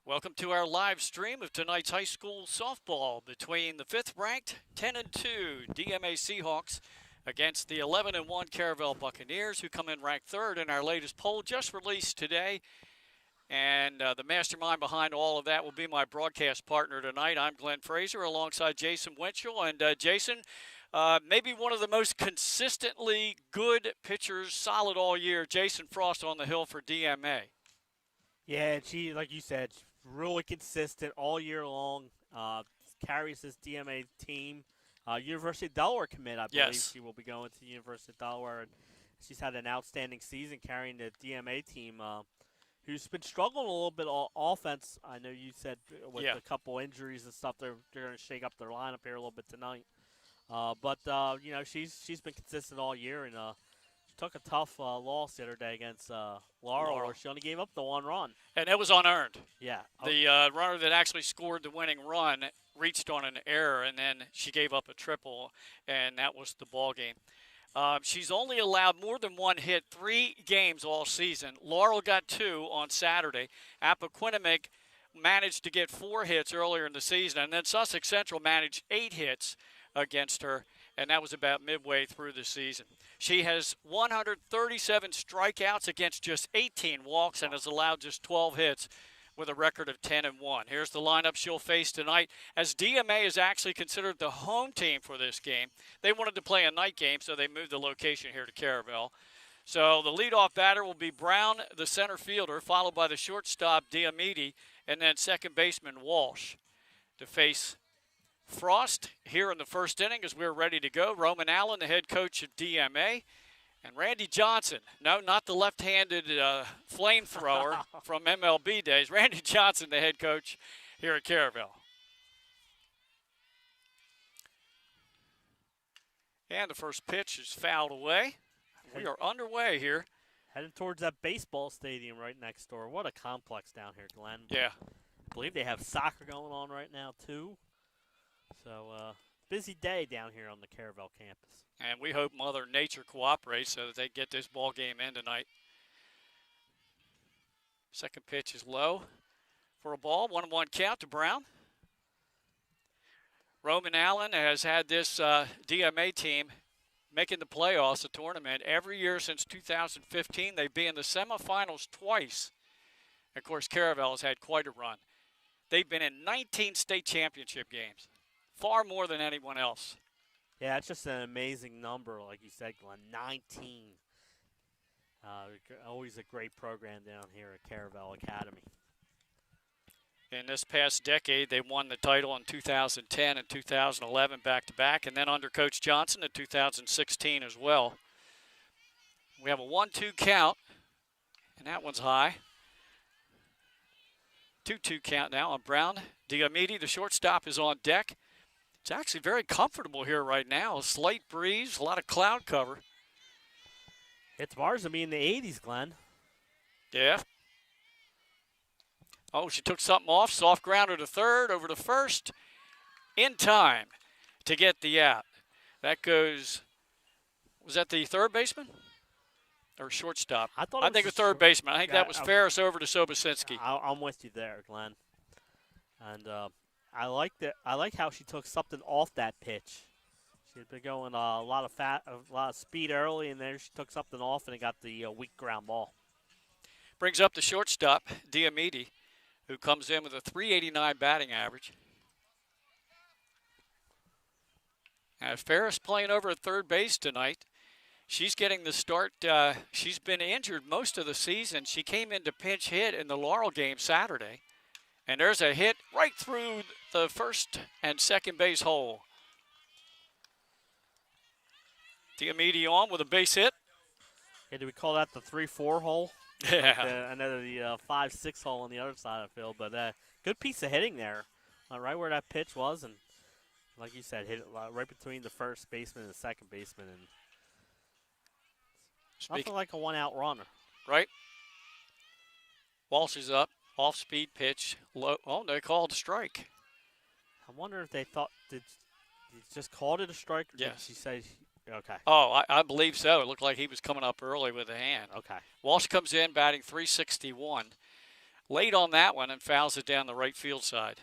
Welcome to our live stream of tonight's high school softball between the 5th-ranked 10-2 DMA Seahawks against the 11-1 Caravel Buccaneers, who come in ranked 3rd in our latest poll just released today. And the mastermind behind all of that will be my broadcast partner tonight. I'm Glenn Fraser alongside Jason Winchell. And Jason, maybe one of the most consistently good pitchers, solid all year, Jason Frost on the hill for DMA. Yeah, she, like you said, really consistent all year long. Carries this DMA team. University of Delaware commit, I believe. Yes. She will be going to the University of Delaware. And she's had an outstanding season carrying the DMA team, who's been struggling a little bit on offense. I know you said with a couple injuries and stuff, they're going to shake up their lineup here a little bit tonight. But she's been consistent all year, and she took a tough loss the other day against Laurel, where she only gave up the one run. And it was unearned. Yeah. The runner that actually scored the winning run reached on an error, and then she gave up a triple, and that was the ball game. She's only allowed more than one hit 3 games all season. Laurel got 2 on Saturday. Appoquinimink managed to get 4 hits earlier in the season, and then Sussex Central managed 8 hits against her, and that was about midway through the season. She has 137 strikeouts against just 18 walks and has allowed just 12 hits with a record of 10-1. Here's the lineup she'll face tonight, as DMA is actually considered the home team for this game. They wanted to play a night game, so they moved the location here to Caravel. So the leadoff batter will be Brown, the center fielder, followed by the shortstop, Diamidi, and then second baseman Walsh to face Frost here in the first inning as we're ready to go. Roman Allen, the head coach of DMA. And Randy Johnson, no, not the left-handed flamethrower from MLB days. Randy Johnson, the head coach here at Caravel. And the first pitch is fouled away. We are underway here. Headed towards that baseball stadium right next door. What a complex down here, Glenn. Yeah. I believe they have soccer going on right now, too. So, busy day down here on the Caravel campus. And we hope Mother Nature cooperates so that they get this ball game in tonight. Second pitch is low for a ball. 1-1 count to Brown. Roman Allen has had this DMA team making the playoffs, the tournament, every year since 2015. They've been in the semifinals twice. Of course, Caravel has had quite a run. They've been in 19 state championship games, far more than anyone else. Yeah, it's just an amazing number, like you said, Glenn. 19. Always a great program down here at Caravel Academy. In this past decade, they won the title in 2010 and 2011 back-to-back, and then under Coach Johnson in 2016 as well. We have a 1-2 count, and that one's high. 2-2 count now on Brown. Diamidi, the shortstop, is on deck. It's actually very comfortable here right now. A slight breeze, a lot of cloud cover. It's bars to be in the 80s, Glenn. Yeah. Oh, she took something off. Soft grounder to third, over to first. In time to get the out. That goes, was that the third baseman? Or shortstop? I think a third baseman. I think that was Ferris over to Sobosinski. I'm with you there, Glenn. And I like how she took something off that pitch. She had been going a lot of speed early, and then she took something off, and it got the weak ground ball. Brings up the shortstop, Diamidi, who comes in with a .389 batting average. As Ferris playing over at third base tonight. She's getting the start. She's been injured most of the season. She came in to pinch hit in the Laurel game Saturday. And there's a hit right through the first and second base hole. Diamidi on with a base hit. Hey, do we call that the 3-4 hole? Yeah. Like the 5-6 hole on the other side of the field. But good piece of hitting there, right where that pitch was. And like you said, hit it right between the first baseman and the second baseman. And nothing like a one-out runner. Right. Walsh is up. Off-speed pitch. Low. Oh, they called a strike. I wonder if they thought, did he just called it a strike? Or yes. Did she say, okay. Oh, I believe so. It looked like he was coming up early with a hand. Okay. Walsh comes in batting .361. late on that one and fouls it down the right field side.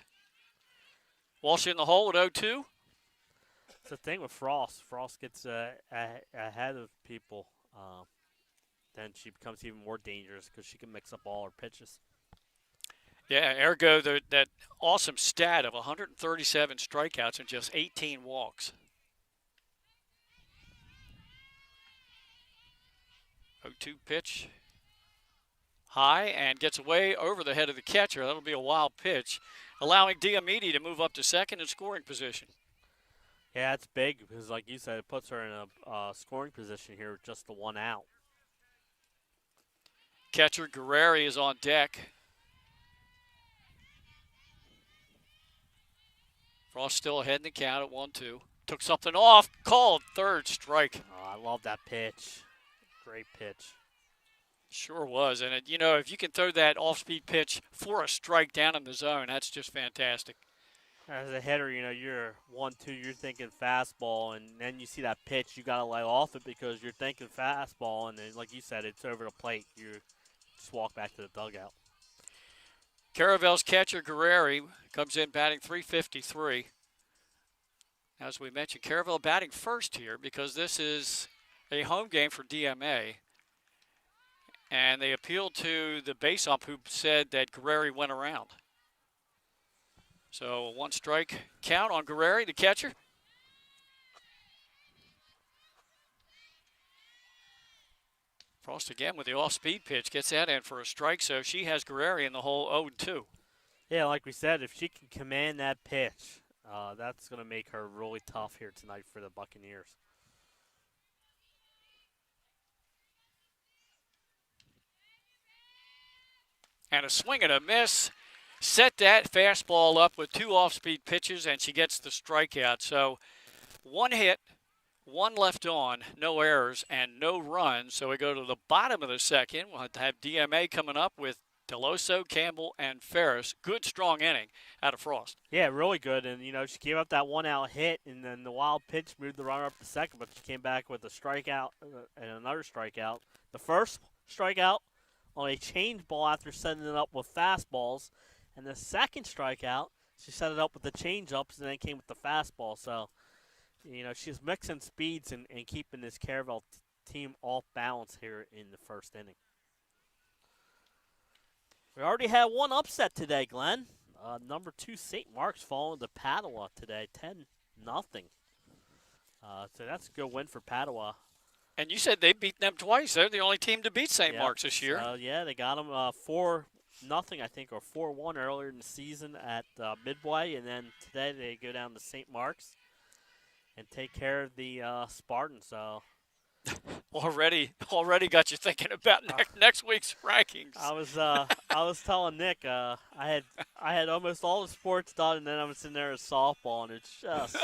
Walsh in the hole at 0-2. It's the thing with Frost. Frost gets ahead of people. Then she becomes even more dangerous because she can mix up all her pitches. Yeah, ergo that awesome stat of 137 strikeouts and just 18 walks. 0-2 pitch. High and gets away over the head of the catcher. That'll be a wild pitch, allowing DMA to move up to second in scoring position. Yeah, it's big because, like you said, it puts her in a scoring position here with just the one out. Catcher Guerreri is on deck. Frost still ahead in the count at 1-2. Took something off, called, third strike. Oh, I love that pitch. Great pitch. Sure was. And, if you can throw that off-speed pitch for a strike down in the zone, that's just fantastic. As a hitter, you're 1-2, you're thinking fastball, and then you see that pitch, you got to lay off it because you're thinking fastball, and then, like you said, it's over the plate. You just walk back to the dugout. Caravel's catcher, Guerreri, comes in batting .353. As we mentioned, Caravel batting first here because this is a home game for DMA. And they appealed to the base ump who said that Guerreri went around. So a one-strike count on Guerreri, the catcher. Frost again with the off-speed pitch. Gets that in for a strike, so she has Guerreri in the hole 0-2. Yeah, like we said, if she can command that pitch, that's going to make her really tough here tonight for the Buccaneers. And a swing and a miss. Set that fastball up with two off-speed pitches, and she gets the strikeout. So one hit, one left on, no errors, and no runs. So we go to the bottom of the second. We'll have to have DMA coming up with Deloso, Campbell, and Ferris. Good, strong inning out of Frost. Yeah, really good. And, she gave up that one-out hit, and then the wild pitch moved the runner up to second, but she came back with a strikeout and another strikeout. The first strikeout on a change ball after setting it up with fastballs. And the second strikeout, she set it up with the change-ups and then came with the fastball. So, she's mixing speeds and keeping this Caravel team off balance here in the first inning. We already had one upset today, Glenn. Number 2, St. Mark's falling to Padua today, 10-0. So that's a good win for Padua. And you said they beat them twice. They're the only team to beat St. Mark's this year. Yeah, they got them 4-0, I think, or 4-1 earlier in the season at Midway, and then today they go down to St. Mark's and take care of the Spartans. So already got you thinking about next week's rankings. I was telling Nick I had almost all the sports done, and then I'm sitting there at softball, and it's just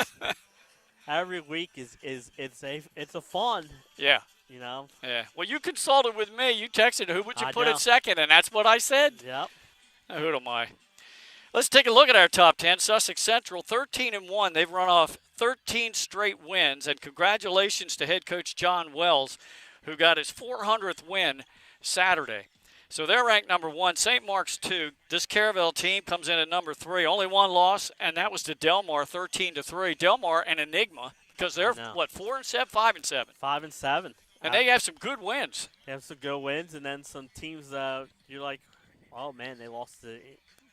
every week is a fun. Yeah. Yeah. Well, you consulted with me. You texted who would you put at second, and that's what I said. Yep. Who am I? Let's take a look at our top 10. Sussex Central, 13-1. They've run off 13 straight wins, and congratulations to head coach John Wells, who got his 400th win Saturday. So they're ranked number 1. St. Mark's 2. This Caravel team comes in at number 3. Only one loss, and that was to Delmar, 13-3. Delmar, an enigma, because they're, 4-7, 5-7? 5-7. And they have some good wins. They have some good wins, and then some teams you're like, oh, man, they lost to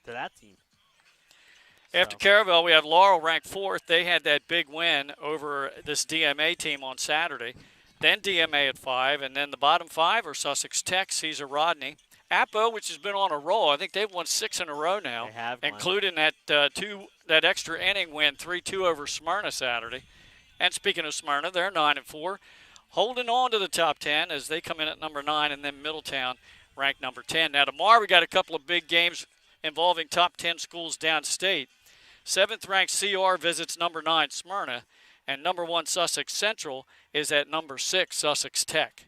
that team. After Caravel, we have Laurel ranked 4th. They had that big win over this DMA team on Saturday. Then DMA at 5, and then the bottom 5 are Sussex Tech, Cesar Rodney. Appo, which has been on a roll. I think they've won 6 in a row now, including that extra inning win, 3-2 over Smyrna Saturday. And speaking of Smyrna, they're 9-4. Holding on to the top 10 as they come in at number 9, and then Middletown ranked number 10. Now, tomorrow we got a couple of big games involving top 10 schools downstate. 7th-ranked CR visits number 9, Smyrna, and number 1, Sussex Central, is at number 6, Sussex Tech.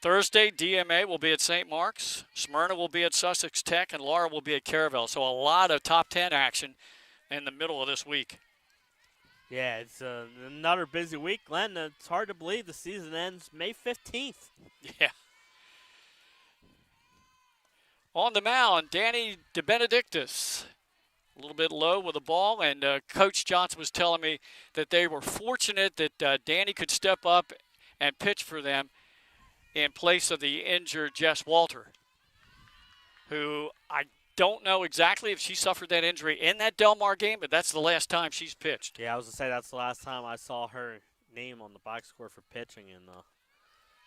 Thursday, DMA will be at St. Mark's, Smyrna will be at Sussex Tech, and Laura will be at Caravel. So a lot of top 10 action in the middle of this week. Yeah, it's another busy week, Glenn. It's hard to believe the season ends May 15th. Yeah. On the mound, Danny DeBenedictis. A little bit low with the ball, and Coach Johnson was telling me that they were fortunate that Danny could step up and pitch for them in place of the injured Jess Walter, who I don't know exactly if she suffered that injury in that Del Mar game, but that's the last time she's pitched. Yeah, I was going to say that's the last time I saw her name on the box score for pitching. And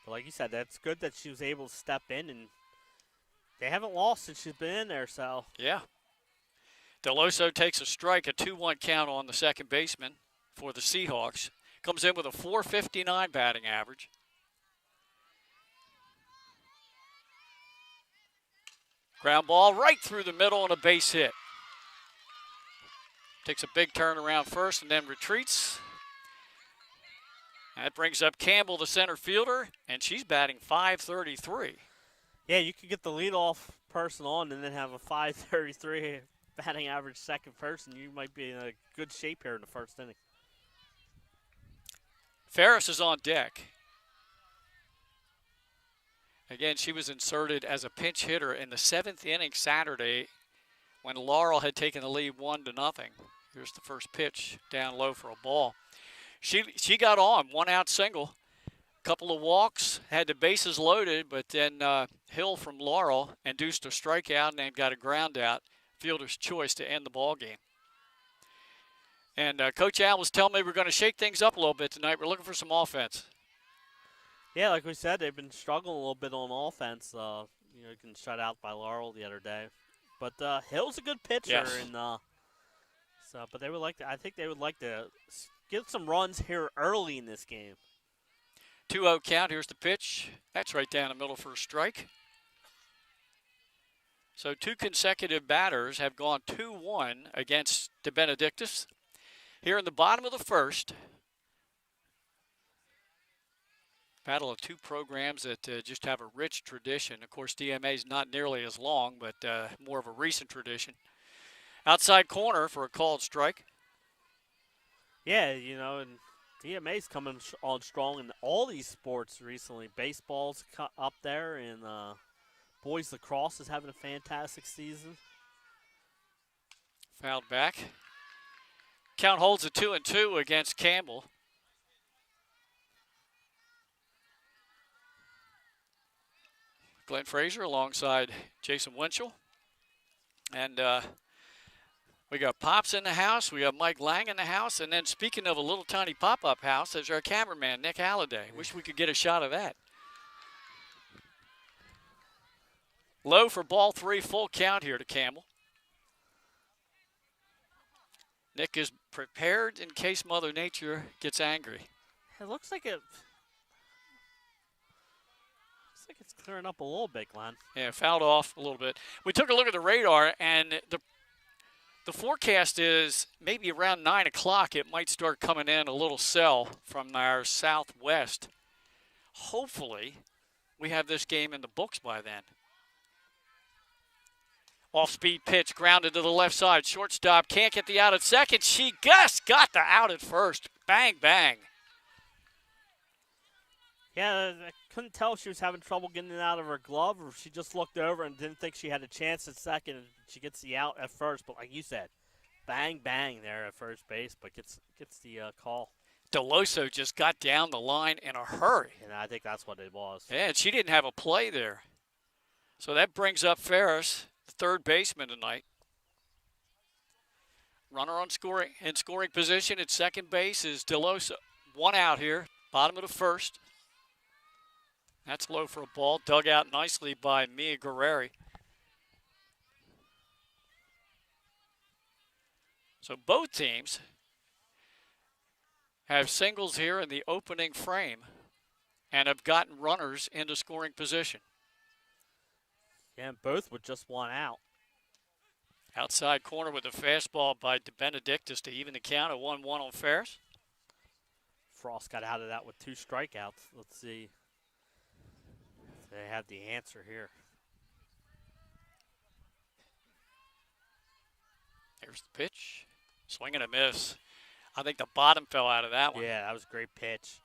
but like you said, that's good that she was able to step in, and they haven't lost since she's been in there. So yeah. Deloso takes a strike, a 2-1 count on the second baseman for the Seahawks. Comes in with a .459 batting average. Ground ball right through the middle and a base hit. Takes a big turn around first and then retreats. That brings up Campbell, the center fielder, and she's batting .533. Yeah, you could get the leadoff person on and then have a .533 batting average second person. You might be in a good shape here in the first inning. Ferris is on deck. Again, she was inserted as a pinch hitter in the 7th inning Saturday when Laurel had taken the lead 1-0. Here's the first pitch down low for a ball. She got on, 1-out single. Couple of walks, had the bases loaded, but then Hill from Laurel induced a strikeout and then got a ground out. Fielder's choice to end the ball game. And Coach Al was telling me we're going to shake things up a little bit tonight. We're looking for some offense. Yeah, like we said, they've been struggling a little bit on offense. You can shut out by Laurel the other day, but Hill's a good pitcher, yes. And but they would like to. I think they would like to get some runs here early in this game. 2-0 count. Here's the pitch. That's right down the middle for a strike. So 2 consecutive batters have gone 2-1 against DeBenedictis. Here in the bottom of the first, battle of 2 programs that just have a rich tradition. Of course, DMA is not nearly as long, but more of a recent tradition. Outside corner for a called strike. Yeah, and DMA's coming on strong in all these sports recently. Baseball's up there, and boys lacrosse is having a fantastic season. Fouled back. Count holds a 2-2 against Campbell. Glenn Frazier alongside Jason Winchell. And we got Pops in the house. We got Mike Lang in the house. And then speaking of a little tiny pop-up house, there's our cameraman, Nick Halliday. Wish we could get a shot of that. Low for ball 3, full count here to Campbell. Nick is prepared in case Mother Nature gets angry. It looks like it's clearing up a little bit, Glenn. Yeah, fouled off a little bit. We took a look at the radar, and the forecast is maybe around 9 o'clock it might start coming in a little cell from our southwest. Hopefully, we have this game in the books by then. Off-speed pitch, grounded to the left side. Shortstop can't get the out at second. She just got the out at first. Bang, bang. Yeah, I couldn't tell if she was having trouble getting it out of her glove or if she just looked over and didn't think she had a chance at second. And she gets the out at first, but like you said, bang, bang there at first base, but gets the call. Deloso just got down the line in a hurry. And I think that's what it was. Yeah, and she didn't have a play there. So that brings up Ferris, the third baseman tonight. Runner on scoring position at second base is Deloso. 1 out here, bottom of the first. That's low for a ball, dug out nicely by Mia Guerreri. So both teams have singles here in the opening frame and have gotten runners into scoring position. Yeah, and both with just 1 out. Outside corner with a fastball by DeBenedictis to even the count at 1-1 on Ferris. Frost got out of that with 2 strikeouts. Let's see. They have the answer here. There's the pitch. Swing and a miss. I think the bottom fell out of that one. Yeah, that was a great pitch.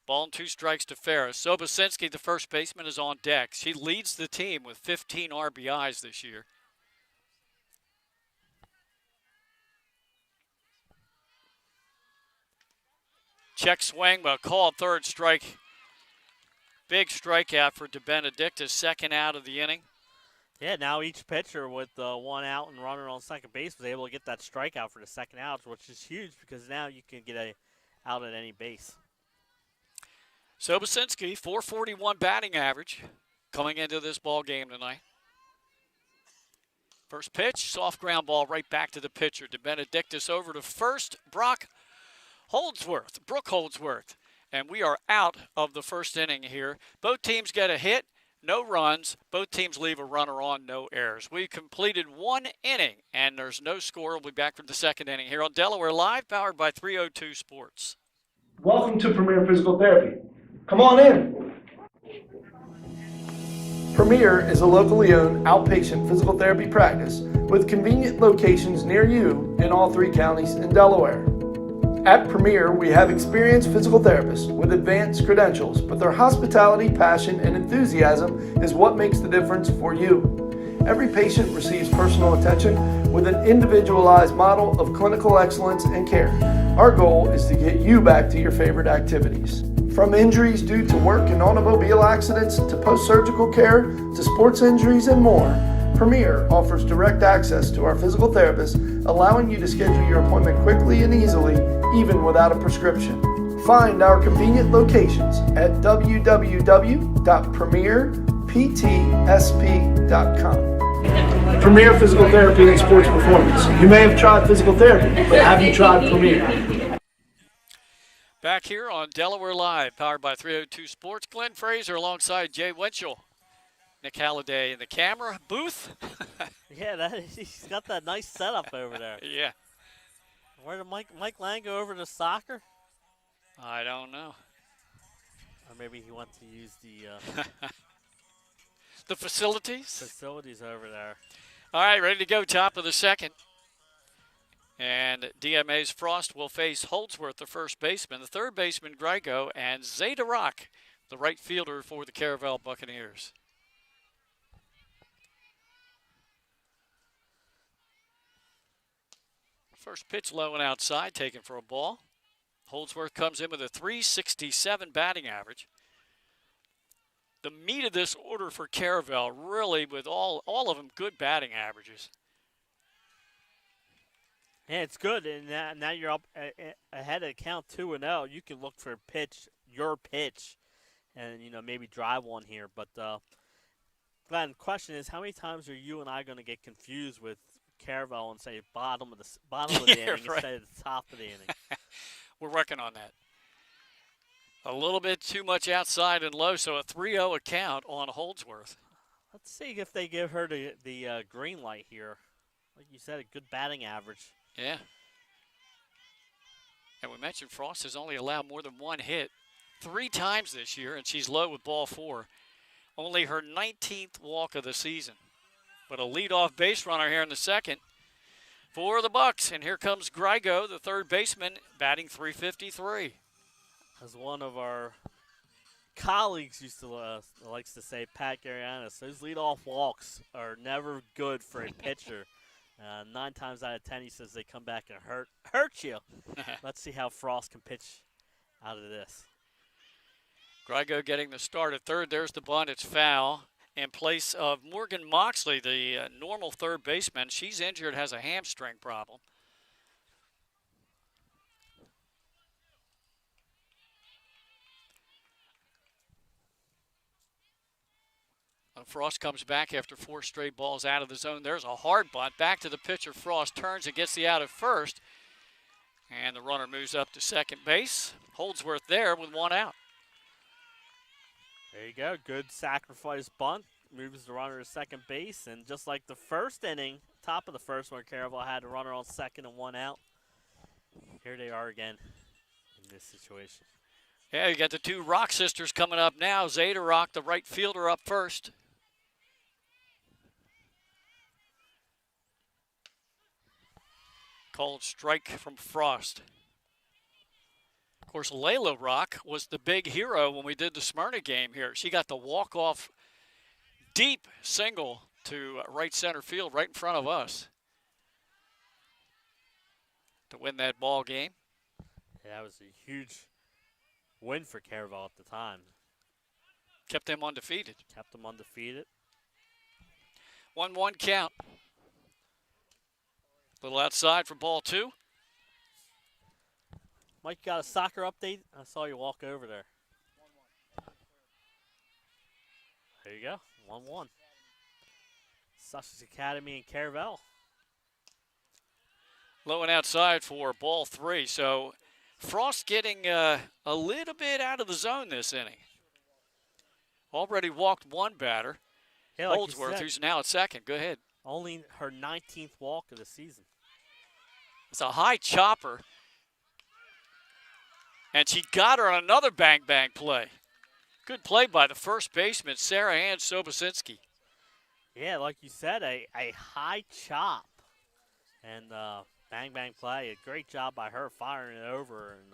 Ball and 2 strikes to Ferris. Sobocinski, the first baseman, is on deck. She leads the team with 15 RBIs this year. Check swing, but called third strike. Big strikeout for DeBenedictis, second out of the inning. Yeah, now each pitcher with one out and runner on second base was able to get that strikeout for the second out, which is huge because now you can get a out at any base. Sobocinski, 441 batting average coming into this ball game tonight. First pitch, soft ground ball right back to the pitcher. DeBenedictis over to first, Brooke Holdsworth. And we are out of the first inning here. Both teams get a hit. No runs. Both teams leave a runner on, no errors. We completed one inning, and there's no score. We'll be back for the second inning here on Delaware Live, powered by 302 Sports. Welcome to Premier Physical Therapy. Come on in. Premier is a locally owned outpatient physical therapy practice with convenient locations near you in all 3 counties in Delaware. At Premier, we have experienced physical therapists with advanced credentials, but their hospitality, passion, and enthusiasm is what makes the difference for you. Every patient receives personal attention with an individualized model of clinical excellence and care. Our goal is to get you back to your favorite activities. From injuries due to work and automobile accidents to post-surgical care to sports injuries and more, Premier offers direct access to our physical therapists, allowing you to schedule your appointment quickly and easily, even without a prescription. Find our convenient locations at www.premierptsp.com. Premier Physical Therapy and Sports Performance. You may have tried physical therapy, but have you tried Premier? Back here on Delaware Live, powered by 302 Sports. Glenn Fraser alongside Jay Winchell. Nick Halliday in the camera booth. Yeah, he's got that nice setup over there. Yeah. Where did Mike Lang go over to soccer? I don't know. Or maybe he went to use the the facilities? Facilities over there. All right, ready to go, top of the second. And DMA's Frost will face Holdsworth, the first baseman, the third baseman, Grigo, and Zeta Rock, the right fielder for the Caravel Buccaneers. First pitch low and outside, taken for a ball. Holdsworth comes in with a 367 batting average. The meat of this order for Caravel, really, with all of them good batting averages. Yeah, it's good, and now you're up ahead of count 2-0. You can look for your pitch, and maybe drive one here. But Glenn, question is, how many times are you and I going to get confused with Caravel and say bottom of the inning right. instead of the top of the inning? We're working on that. A little bit too much outside and low, so a 3-0 account on Holdsworth. Let's see if they give her the green light here. Like you said, a good batting average. Yeah. And we mentioned Frost has only allowed more than one hit 3 times this year, and she's low with ball 4. Only her 19th walk of the season. But a leadoff base runner here in the second for the Bucks. And here comes Grigo, the third baseman, batting .353. As one of our colleagues likes to say, Pat Garianis, those leadoff walks are never good for a pitcher. 9 times out of 10, he says they come back and hurt you. Let's see how Frost can pitch out of this. Grigo getting the start at third. There's the bunt. It's foul. In place of Morgan Moxley, the normal third baseman. She's injured, has a hamstring problem. Frost comes back after 4 straight balls out of the zone. There's a hard bunt. Back to the pitcher. Frost turns and gets the out at first. And the runner moves up to second base. Holdsworth there with 1 out. There you go. Good sacrifice bunt. Moves the runner to second base. And just like the first inning, top of the first one, Caravel had a runner on second and 1 out. Here they are again in this situation. Yeah, you got the 2 Rock sisters coming up now. Zeta Rock, the right fielder, up first. Called strike from Frost. Of course, Layla Rock was the big hero when we did the Smyrna game here. She got the walk-off deep single to right center field right in front of us to win that ball game. Yeah, that was a huge win for Caravel at the time. Kept them undefeated. Kept them undefeated. 1-1 count. A little outside for ball 2. Mike, got a soccer update? I saw you walk over there. There you go, 1-1. Sussex Academy and Caravel. Low and outside for ball 3. So Frost getting a little bit out of the zone this inning. Already walked one batter. Yeah, like Holdsworth, who's now at second. Go ahead. Only her 19th walk of the season. It's a high chopper. And she got her on another bang-bang play. Good play by the first baseman, Sarah Ann Sobosinski. Yeah, like you said, a high chop. And bang-bang play. A great job by her firing it over. And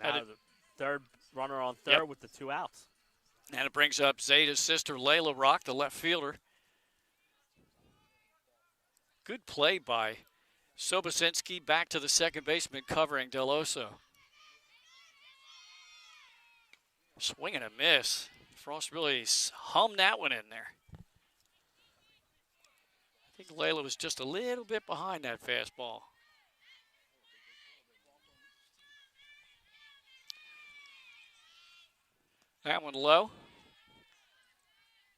now the third runner on third with the 2 outs. And it brings up Zeta's sister, Layla Rock, the left fielder. Good play by Sobosinski, back to the second baseman covering Del Oso. Swing and a miss. Frost really hummed that one in there. I think Layla was just a little bit behind that fastball. That one low.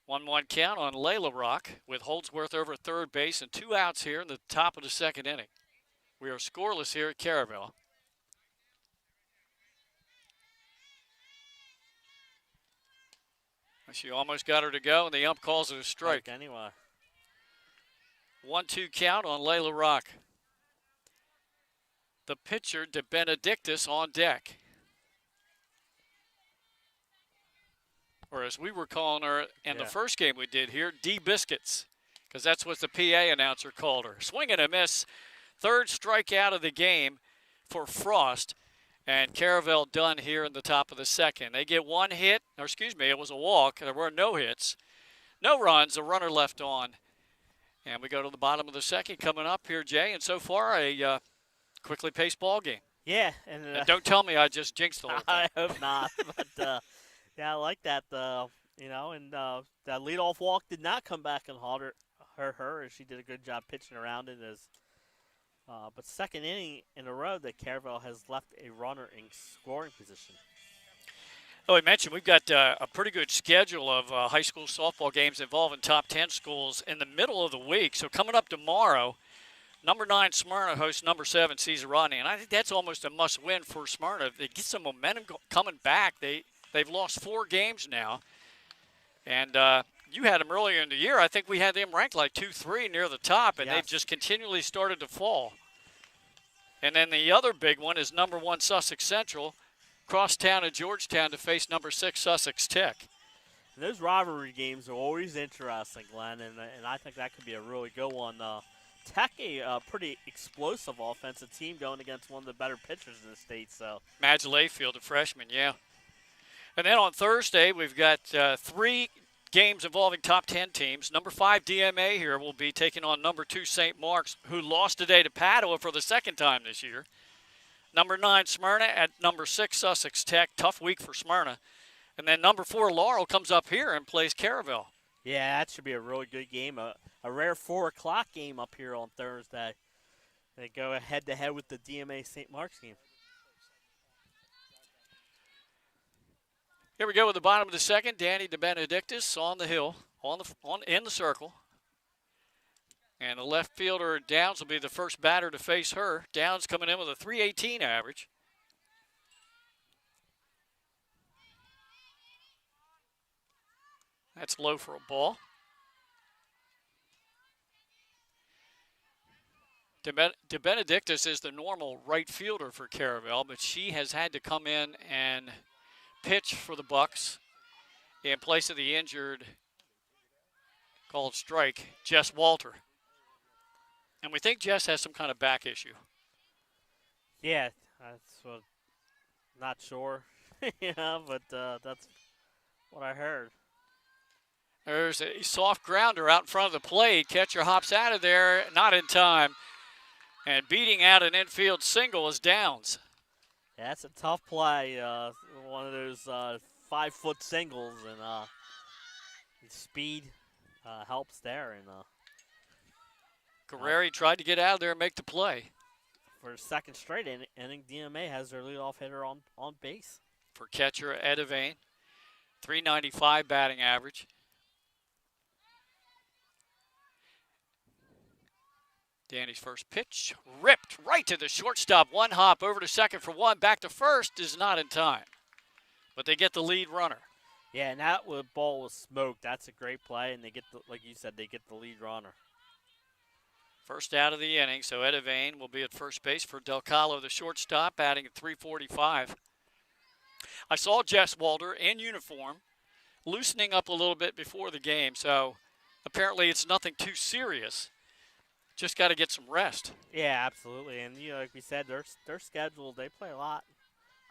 1-1 count on Layla Rock with Holdsworth over third base and 2 outs here in the top of the second inning. We are scoreless here at Caravel. She almost got her to go, and the ump calls it a strike. Anyway. 1-2 count on Layla Rock. The pitcher, De Benedictus, on deck. Or as we were calling her in the first game we did here, D Biscuits, because that's what the PA announcer called her. Swing and a miss. Third strikeout of the game for Frost. And Caravel done here in the top of the second. They get 1 hit, or excuse me, it was a walk. There were no hits. No runs, a runner left on. And we go to the bottom of the second coming up here, Jay. And so far, a quickly paced ball game. Yeah. And don't tell me I just jinxed the whole thing. I hope not. But, yeah, I like that, and that leadoff walk did not come back and hurt her, and she did a good job pitching around it. But second inning in a row that Caravel has left a runner in scoring position. Oh, we mentioned we've got a pretty good schedule of high school softball games involving top 10 schools in the middle of the week. So coming up tomorrow, number 9 Smyrna hosts number 7 Caesar Rodney, and I think that's almost a must-win for Smyrna. They get some momentum coming back. They've lost 4 games now, and you had them earlier in the year. I think we had them ranked like 2-3 near the top, and they've just continually started to fall. And then the other big one is number 1 Sussex Central, crosstown of Georgetown to face number 6 Sussex Tech. And those rivalry games are always interesting, Glenn, and I think that could be a really good one. Tech, a pretty explosive offensive team going against one of the better pitchers in the state. So Madge Layfield, a freshman, yeah. And then on Thursday, we've got 3 games involving top 10 teams. Number 5 DMA here will be taking on number 2 St. Mark's, who lost today to Padua for the second time this year. Number 9 Smyrna at number 6 Sussex Tech. Tough week for Smyrna. And then number 4 Laurel comes up here and plays Caravel. Yeah, that should be a really good game. A rare 4 o'clock game up here on Thursday. They go head-to-head with the DMA St. Mark's game. Here we go with the bottom of the second. Danny De Benedictus on the hill, in the circle. And the left fielder, Downs, will be the first batter to face her. Downs coming in with a .318 average. That's low for a ball. De Benedictus is the normal right fielder for Caravel, but she has had to come in and pitch for the Bucks in place of the injured, called strike, Jess Walter. And we think Jess has some kind of back issue. Yeah, That's what. Not sure, yeah, but that's what I heard. There's a soft grounder out in front of the plate. Catcher hops out of there, not in time. And beating out an infield single is Downs. Yeah, that's a tough play. One of those 5-foot singles, and speed helps there. And Guerreri tried to get out of there and make the play. For a second straight inning, DMA has their leadoff hitter on base. For catcher Edivane, .395 batting average. Danny's first pitch, ripped right to the shortstop. One hop over to second for one. Back to first is not in time. But they get the lead runner. Yeah, and that ball was smoked. That's a great play, and they get like you said, they get the lead runner. First out of the inning, so Edivane will be at first base for Del Calo, the shortstop, batting at .345. I saw Jess Walter in uniform, loosening up a little bit before the game, so apparently it's nothing too serious. Just got to get some rest. Yeah, absolutely. And like we said, they're scheduled. They play a lot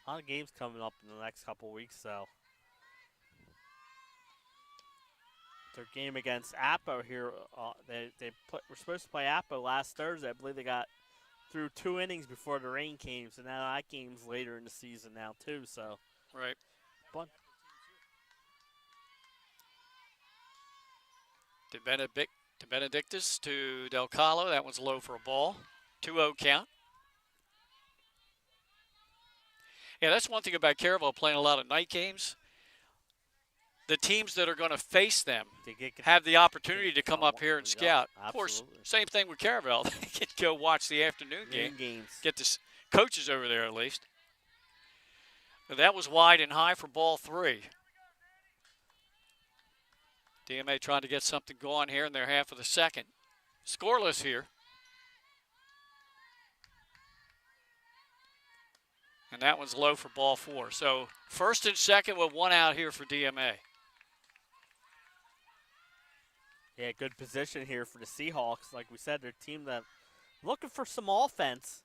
of games coming up in the next couple of weeks. So their game against Appo here, were supposed to play Appo last Thursday. I believe they got through 2 innings before the rain came. So now that game's later in the season now too. So right. But De Benedictus to Del Calo. That one's low for a ball. 2-0 count. Yeah, that's one thing about Caravel playing a lot of night games. The teams that are going to face them have the opportunity to come up here and scout. Of course, same thing with Caravel. They can go watch the afternoon games. Get the coaches over there at least. But that was wide and high for ball 3. DMA trying to get something going here in their half of the second. Scoreless here. And that one's low for ball 4. So first and second with 1 out here for DMA. Yeah, good position here for the Seahawks. Like we said, their team that looking for some offense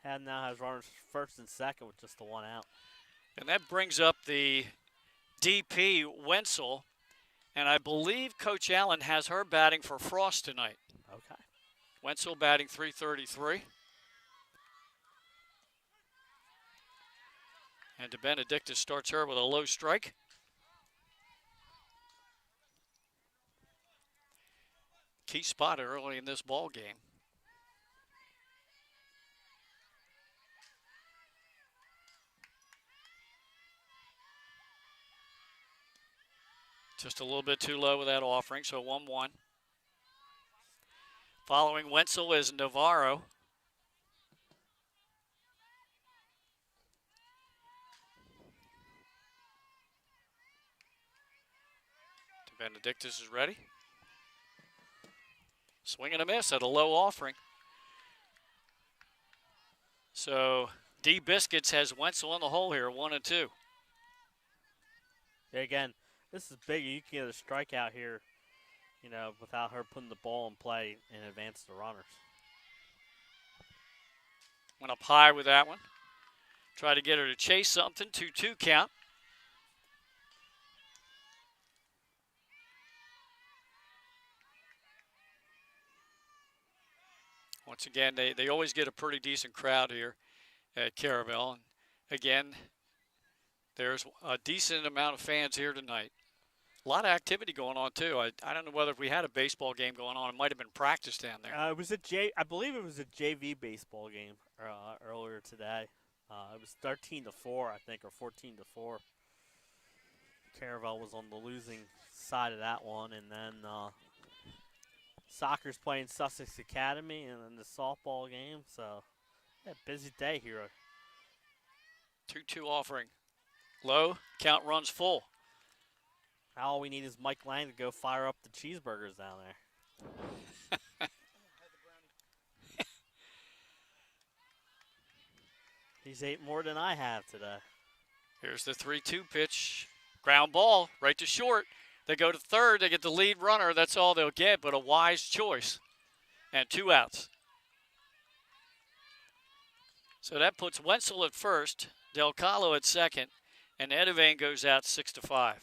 and now has runners first and second with just the 1 out. And that brings up the DP, Wenzel. And I believe Coach Allen has her batting for Frost tonight. Okay. Wenzel batting .333. And De Benedictus starts her with a low strike. Key spot early in this ball game. Just a little bit too low with that offering, so 1-1. Following Wenzel is Navarro. Benedictus is ready. Swing and a miss at a low offering. So D Biscuits has Wenzel in the hole here, 1-2. Yeah, again, this is big. You can get a strikeout here, without her putting the ball in play and advance the runners. Went up high with that one. Try to get her to chase something. 2-2 count. Once again, they always get a pretty decent crowd here at Caravel. And again, there's a decent amount of fans here tonight. A lot of activity going on, too. I don't know whether if we had a baseball game going on. It might have been practice down there. I believe it was a JV baseball game earlier today. It was 13-4, I think, or 14-4. Caravel was on the losing side of that one. And then soccer's playing Sussex Academy and then the softball game. So, yeah, busy day here. 2-2 offering. Low, count runs full. All we need is Mike Lang to go fire up the cheeseburgers down there. He's ate more than I have today. Here's the 3-2 pitch. Ground ball right to short. They go to third. They get the lead runner. That's all they'll get, but a wise choice. And 2 outs. So that puts Wenzel at first, Del Calo at second, and Edivane goes out 6-5.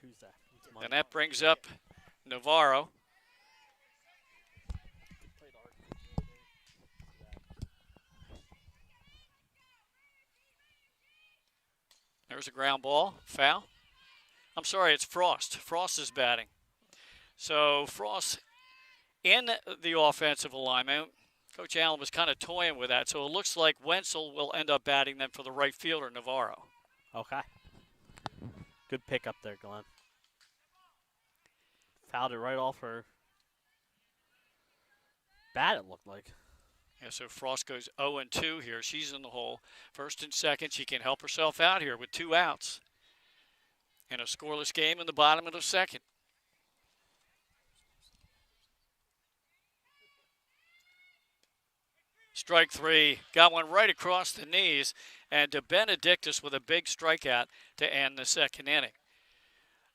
Tuesday. And that brings up Navarro. There's a ground ball, foul. I'm sorry, it's Frost. Frost is batting. So Frost in the offensive alignment. Coach Allen was kind of toying with that. So it looks like Wenzel will end up batting then for the right fielder, Navarro. Okay. Good pickup there, Glenn. Fouled it right off her bat, it looked like. Yeah, so Frost goes 0-2 here. She's in the hole. First and second, she can help herself out here with 2 outs. And a scoreless game in the bottom of the second. Strike 3, got one right across the knees, and DeBenedictis with a big strikeout to end the second inning.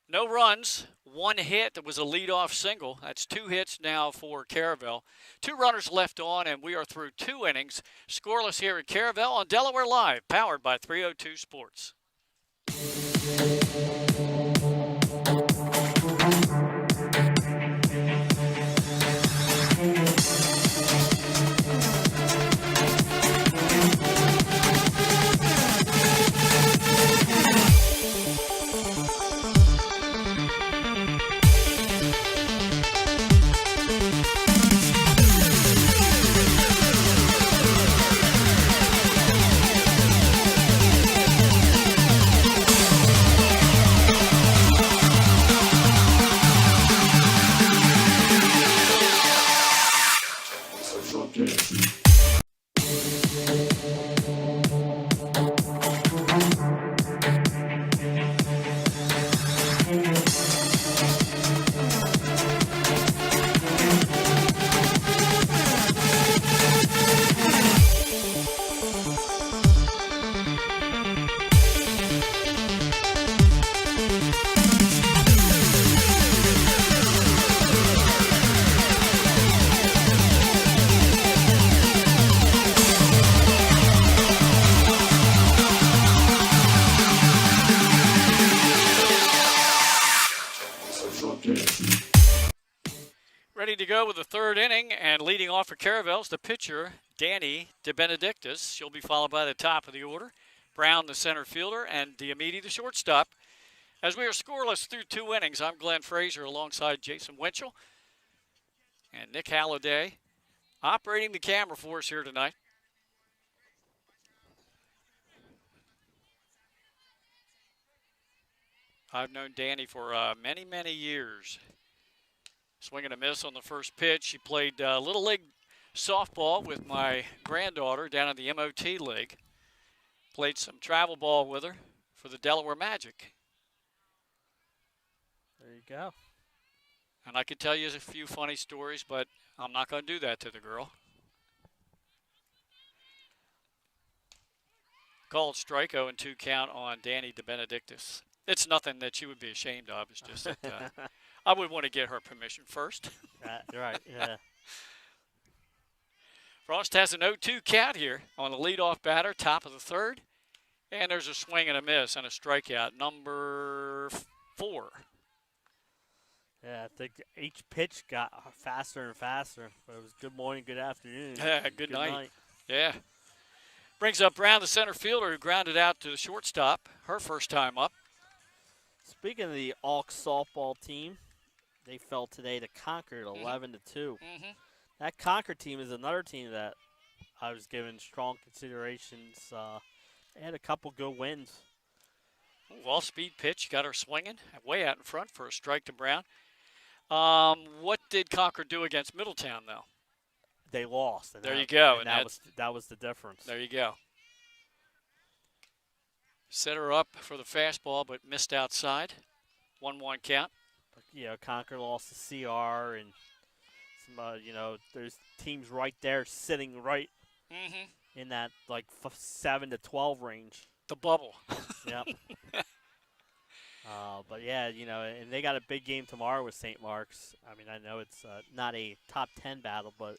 No runs, 1 hit. That was a leadoff single. That's 2 hits now for Caravel. 2 runners left on, and we are through 2 innings. Scoreless here at Caravel on Delaware Live, powered by 302 Sports. Ready to go with the 3rd inning, and leading off for Caravel's the pitcher, Danny DeBenedictis. She'll be followed by the top of the order, Brown, the center fielder, and Diamede, the shortstop. As we are scoreless through 2 innings, I'm Glenn Frazier alongside Jason Winchell and Nick Halliday operating the camera for us here tonight. I've known Danny for many, many years. Swing and a miss on the first pitch. She played Little League softball with my granddaughter down in the MOT League. Played some travel ball with her for the Delaware Magic. There you go. And I could tell you a few funny stories, but I'm not going to do that to the girl. Called strike 0-2 count on Danny DeBenedictis. It's nothing that she would be ashamed of. It's just that I would want to get her permission first. You're right, yeah. Frost has an 0-2 count here on the leadoff batter, top of the 3rd. And there's a swing and a miss and a strikeout, number 4. Yeah, I think each pitch got faster and faster. But it was good morning, good afternoon. Yeah, good night. Yeah. Brings up Brown, the center fielder, who grounded out to the shortstop, her first time up. Speaking of the Alks softball team, they fell today to Concord 11-2. Mm-hmm. That Concord team is another team that I was given strong considerations. They had a couple good wins. Off-speed pitch, got her swinging, way out in front for a strike to Brown. What did Concord do against Middletown, though? They lost. There you go. And that was the difference. There you go. Set her up for the fastball, but missed outside. 1-1 count. But, Concord lost to CR, and some, there's teams right there sitting right in that 7 to 12 range. The bubble. Yep. But yeah, and they got a big game tomorrow with St. Mark's. I mean, I know it's not a top 10 battle, but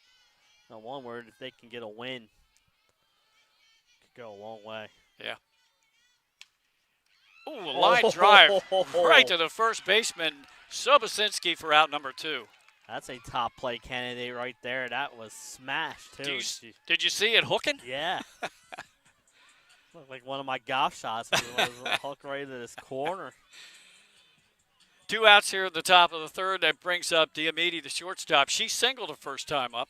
Now, one word, if they can get a win, it could go a long way. Yeah. Ooh, a line drive right Oh. to the first baseman, Sobocinski, for out number 2. That's a top play candidate right there. That was smashed, too. Did you see it hooking? Yeah. Looked like one of my golf shots. It was a hook right into this corner. 2 outs here at the top of the third. That brings up DMA, the shortstop. She singled her first time up.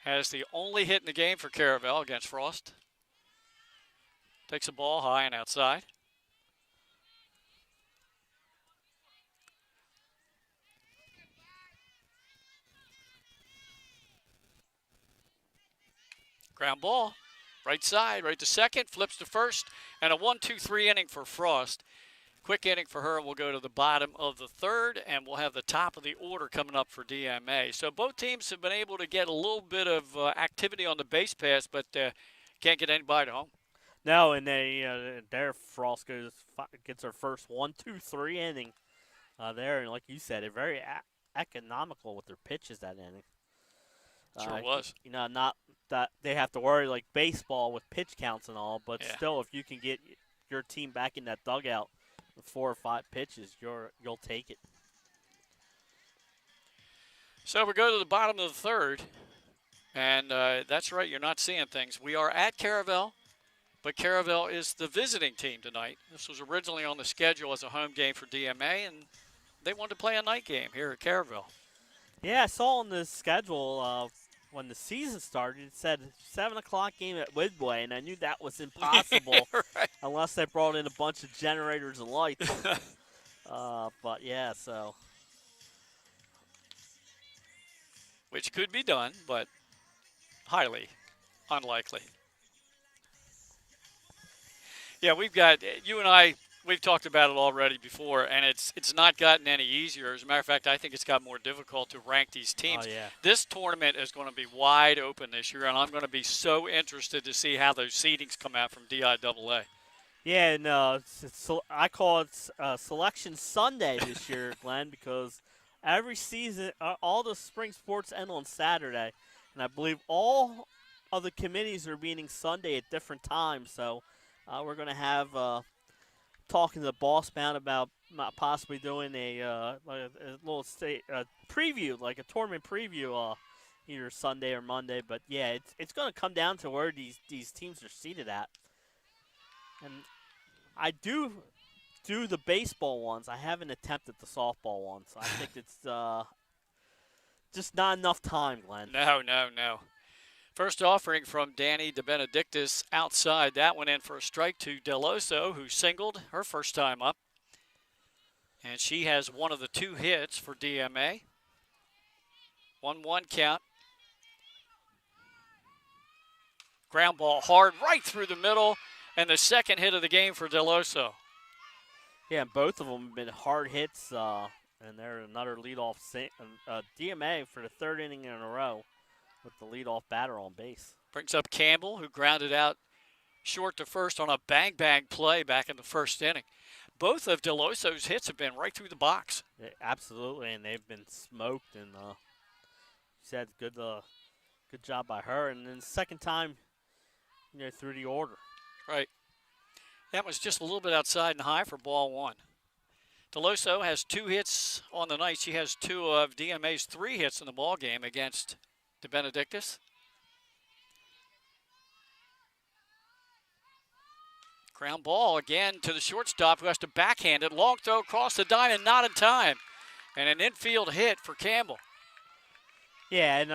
Has the only hit in the game for Caravel against Frost. Takes a ball high and outside. Ground ball, right side, right to second, flips to first, and a 1-2-3 inning for Frost. Quick inning for her, and we'll go to the bottom of the third, and we'll have the top of the order coming up for DMA. So both teams have been able to get a little bit of activity on the base pass, but can't get anybody home. No, and their Frost gets her first 1-2-3 inning there, and like you said, they're very economical with their pitches that inning. Sure was. Not that they have to worry like baseball with pitch counts and all, but Yeah. still, if you can get your team back in that dugout with 4 or 5 pitches, you'll take it. So we go to the bottom of the third, and that's right, you're not seeing things. We are at Caravel, but Caravel is the visiting team tonight. This was originally on the schedule as a home game for DMA, and they wanted to play a night game here at Caravel. Yeah, I saw on the schedule when the season started, it said 7 o'clock game at Midway, and I knew that was impossible Right. unless they brought in a bunch of generators and lights. But, yeah, so. Which could be done, but highly unlikely. Yeah, you and I, we've talked about it already before, and it's not gotten any easier. As a matter of fact, I think it's got more difficult to rank these teams. Oh, yeah. This tournament is going to be wide open this year, and I'm going to be so interested to see how those seedings come out from DIAA. Yeah, and I call it Selection Sunday this year, Glenn, because every season, all the spring sports end on Saturday, and I believe all of the committees are meeting Sunday at different times. So we're going to have talking to the boss man about possibly doing a little preview, like a tournament preview, either Sunday or Monday. But yeah, it's going to come down to where these teams are seated at, and I do the baseball ones. I haven't attempted the softball ones. I think it's just not enough time, Glenn. No. First offering from Danny DeBenedictis outside. That went in for a strike to Deloso, who singled her first time up. And she has one of the 2 hits for DMA. 1-1 count. Ground ball hard right through the middle. And the second hit of the game for Deloso. Yeah, both of them have been hard hits, and they're another leadoff DMA for the 3rd inning in a row with the leadoff batter on base. Brings up Campbell, who grounded out short to first on a bang-bang play back in the 1st inning. Both of Deloso's hits have been right through the box. Yeah, absolutely, and they've been smoked, and said good job by her. And then second time, through the order. Right. That was just a little bit outside and high for ball 1. Deloso has 2 hits on the night. She has 2 of DMA's 3 hits in the ball game against DeBenedictis. Ground ball again to the shortstop, who has to backhand it. Long throw across the diamond, not in time. And an infield hit for Campbell. Yeah, and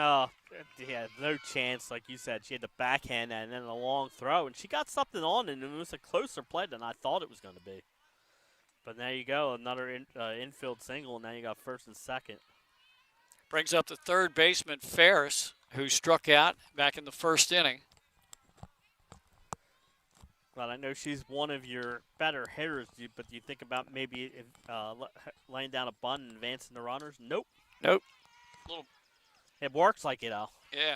no chance, like you said. She had the backhand and then a long throw, and she got something on, and it was a closer play than I thought it was going to be. But there you go, another infield single, and now you got first and second. Brings up the third baseman, Ferris, who struck out back in the 1st inning. Well, I know she's one of your better hitters, but do you think about maybe laying down a bunt and advancing the runners? Nope. Little. It works like it, though. Yeah.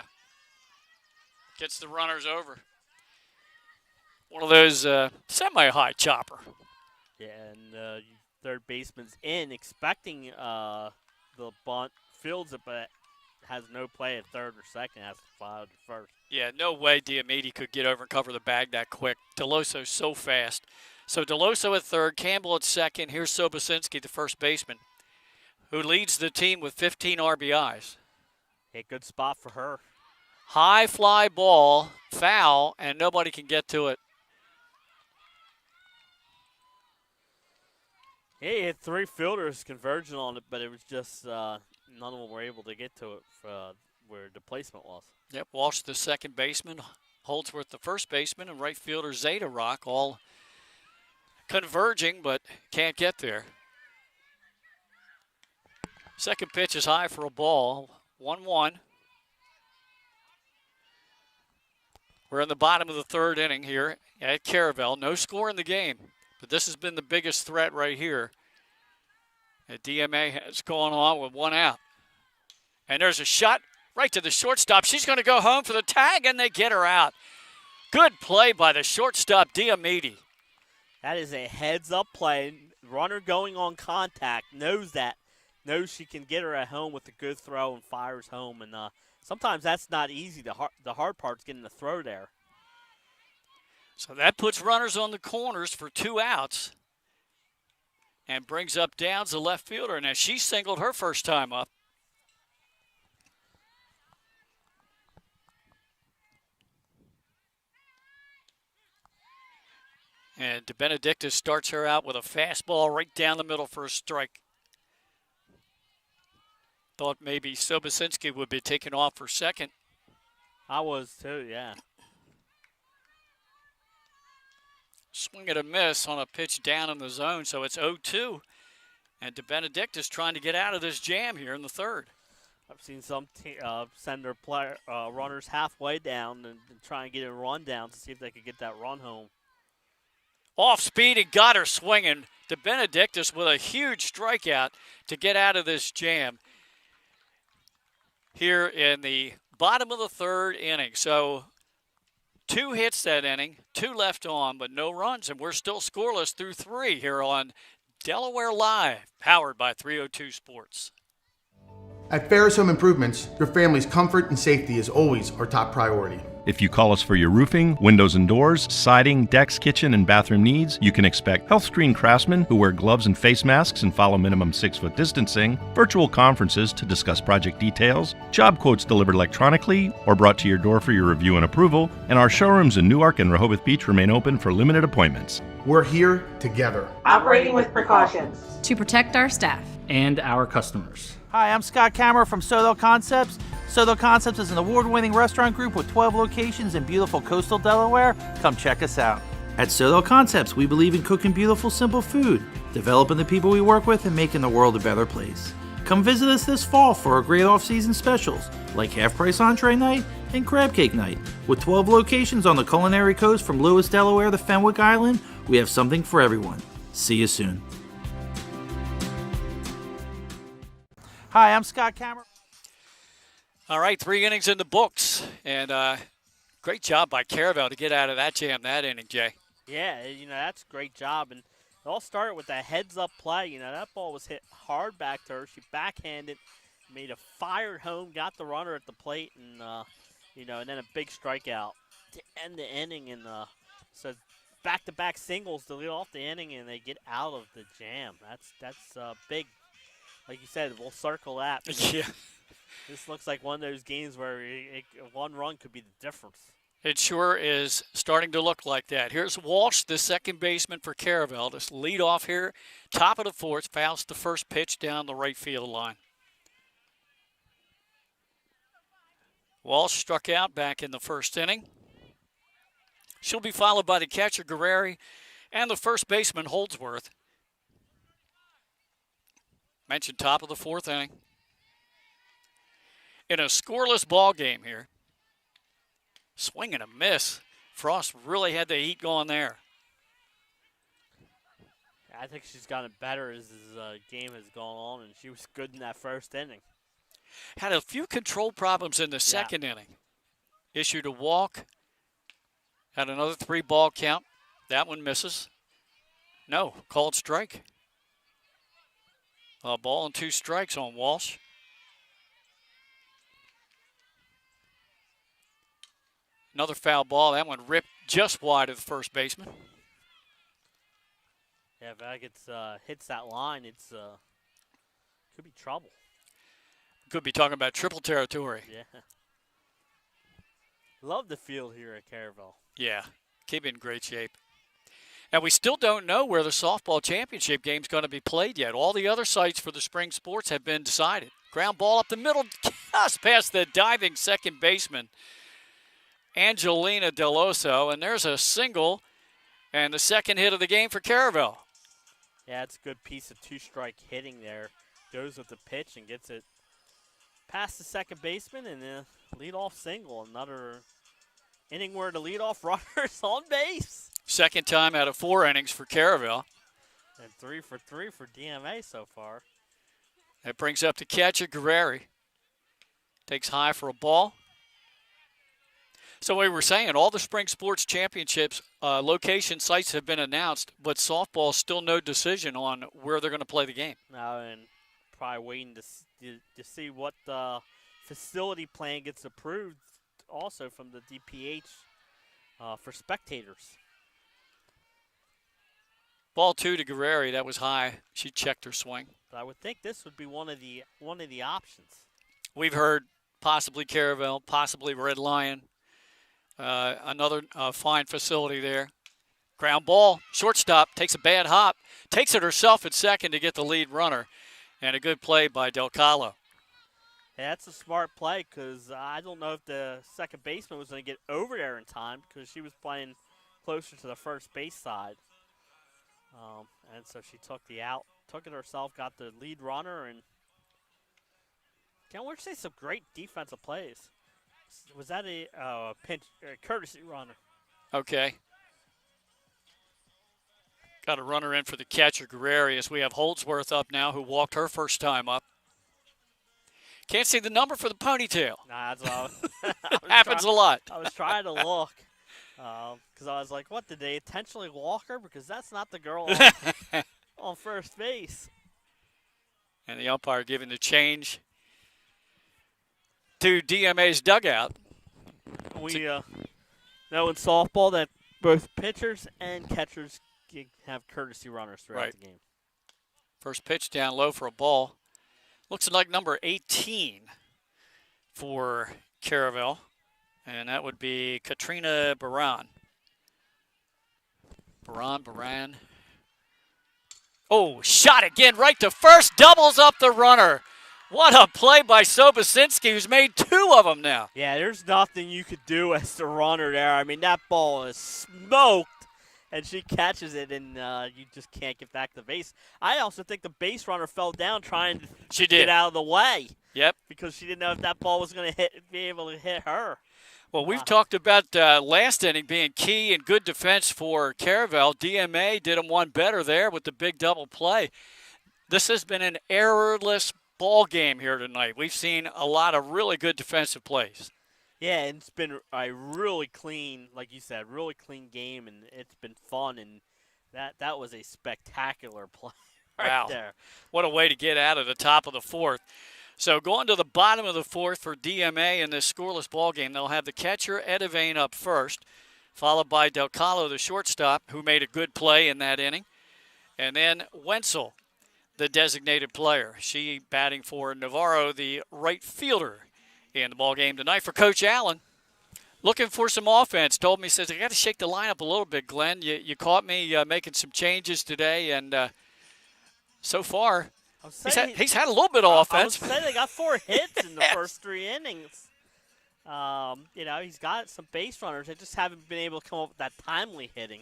Gets the runners over. One of those semi-high chopper. Yeah, and third baseman's in, expecting the bunt, fields it, but has no play at third or second, has to fly to first. Yeah, no way DMA could get over and cover the bag that quick. Deloso's so fast. So Deloso at third, Campbell at second. Here's Sobocinski, the first baseman, who leads the team with 15 RBIs. A good spot for her. High fly ball, foul, and nobody can get to it. He had three fielders converging on it, but it was just none of them were able to get to it where the placement was. Yep, Walsh the second baseman, Holdsworth the first baseman, and right fielder Zeta Rock all converging but can't get there. Second pitch is high for a ball, 1-1. We're in the bottom of the third inning here at Caravel. No score in the game, but this has been the biggest threat right here. And DMA has gone on with one out. And there's a shot right to the shortstop. She's going to go home for the tag, and they get her out. Good play by the shortstop, Diamede. That is a heads-up play. Runner going on contact, knows that. Knows she can get her at home with a good throw and fires home. And sometimes that's not easy. The hard part's getting the throw there. So that puts runners on the corners for 2 outs and brings up Downs, the left fielder. Now, she singled her first time up. And DeBenedictis starts her out with a fastball right down the middle for a strike. Thought maybe Sobocinski would be taken off for second. I was too, yeah. Swing and a miss on a pitch down in the zone, so it's 0-2. And DeBenedictis trying to get out of this jam here in the third. I've seen some send their runners halfway down and try and get a run down to see if they could get that run home. Off speed and got her swinging. DeBenedictis with a huge strikeout to get out of this jam here in the bottom of the third inning. So 2 hits that inning, 2 left on, but no runs, and we're still scoreless through 3 here on Delaware Live, powered by 302 Sports. At Ferris Home Improvements, your family's comfort and safety is always our top priority. If you call us for your roofing, windows and doors, siding, decks, kitchen, and bathroom needs, you can expect health-screened craftsmen who wear gloves and face masks and follow minimum 6-foot distancing, virtual conferences to discuss project details, job quotes delivered electronically or brought to your door for your review and approval, and our showrooms in Newark and Rehoboth Beach remain open for limited appointments. We're here together. Operating with precautions. To protect our staff. And our customers. Hi, I'm Scott Kammerer from Soto Concepts. Soto Concepts is an award-winning restaurant group with 12 locations in beautiful coastal Delaware. Come check us out. At Soto Concepts, we believe in cooking beautiful, simple food, developing the people we work with, and making the world a better place. Come visit us this fall for our great off-season specials, like half-price entree night and crab cake night. With 12 locations on the culinary coast from Lewis, Delaware to Fenwick Island, we have something for everyone. See you soon. Hi, I'm Scott Kammerer. All right, 3 innings in the books, and great job by Caravel to get out of that jam that inning, Jay. Yeah, that's a great job, and it all started with that heads-up play. That ball was hit hard back to her. She backhanded, made a fired home, got the runner at the plate, and and then a big strikeout to end the inning, and so back-to-back singles to lead off the inning, and they get out of the jam. That's big. Like you said, we'll circle that. Yeah. This looks like one of those games where one run could be the difference. It sure is starting to look like that. Here's Walsh, the second baseman for Caravel. Just lead off here, top of the fourth, fouls the first pitch down the right field line. Walsh struck out back in the first inning. She'll be followed by the catcher, Guerreri, and the first baseman, Holdsworth. Mentioned top of the fourth inning. In a scoreless ball game here. Swing and a miss. Frost really had the heat going there. I think she's gotten better as the game has gone on, and she was good in that first inning. Had a few control problems in the second inning. Issued a walk. Had another 3-ball count. That one misses. No, called strike. Ball and 2 strikes on Walsh. Another foul ball. That one ripped just wide of the first baseman. Yeah, if that gets hits that line, it's could be trouble. Could be talking about triple territory. Yeah. Love the field here at Caravel. Yeah, keep in great shape. And we still don't know where the softball championship game is going to be played yet. All the other sites for the spring sports have been decided. Ground ball up the middle, just past the diving second baseman, Angelina Deloso. And there's a single and the second hit of the game for Caravel. Yeah, it's a good piece of 2-strike hitting there. Goes with the pitch and gets it past the second baseman and a leadoff single. Another inning where the leadoff runner's on base. Second time out of 4 innings for Caravel. And 3 for 3 for DMA so far. That brings up the catcher, Guerreri. Takes high for a ball. So we were saying all the spring sports championships location sites have been announced, but softball still no decision on where they're going to play the game. Now, and probably waiting to see what facility plan gets approved also from the DPH for spectators. Ball 2 to Guerreri. That was high. She checked her swing. But I would think this would be one of the options. We've heard possibly Caravel, possibly Red Lion. Another fine facility there. Ground ball, shortstop, takes a bad hop, takes it herself at second to get the lead runner. And a good play by Del Calo. Yeah, that's a smart play because I don't know if the second baseman was going to get over there in time because she was playing closer to the first base side. And so she took the out, took it herself, got the lead runner, and can we say some great defensive plays? Was that a pinch, courtesy runner? Okay. Got a runner in for the catcher, Guerreri, as we have Holdsworth up now, who walked her first time up. Can't see the number for the ponytail. Nah, that's what Happens a lot. I was trying to look because I was like, what, did they intentionally walk her? Because that's not the girl on first base. And the umpire giving the change to DMA's dugout. We know in softball that both pitchers and catchers have courtesy runners throughout the game. First pitch down low for a ball. Looks like number 18 for Caravel, and that would be Katrina Baran. Baran. Oh, shot again right to first, doubles up the runner. What a play by Sobosinski, who's made 2 of them now. Yeah, there's nothing you could do as the runner there. I mean, that ball is smoked, and she catches it, and you just can't get back to the base. I also think the base runner fell down trying to get out of the way. Yep. Because she didn't know if that ball was going to be able to hit her. Well, we've talked about last inning being key and good defense for Caravel. DMA did them one better there with the big double play. This has been an errorless ball game here tonight. We've seen a lot of really good defensive plays. Yeah, and it's been a really clean, like you said, really clean game, and it's been fun, and that was a spectacular play right there. What a way to get out of the top of the 4th. So going to the bottom of the 4th for DMA in this scoreless ball game, they'll have the catcher, Edivane, up first, followed by Del Calo, the shortstop, who made a good play in that inning, and then Wenzel, the designated player. She batting for Navarro, the right fielder in the ball game tonight. For Coach Allen, looking for some offense. Told me, says, I got to shake the lineup a little bit, Glenn. You caught me making some changes today, and so far he's had a little bit of offense. I was saying they got 4 hits in the first 3 innings. He's got some base runners. They just haven't been able to come up with that timely hitting.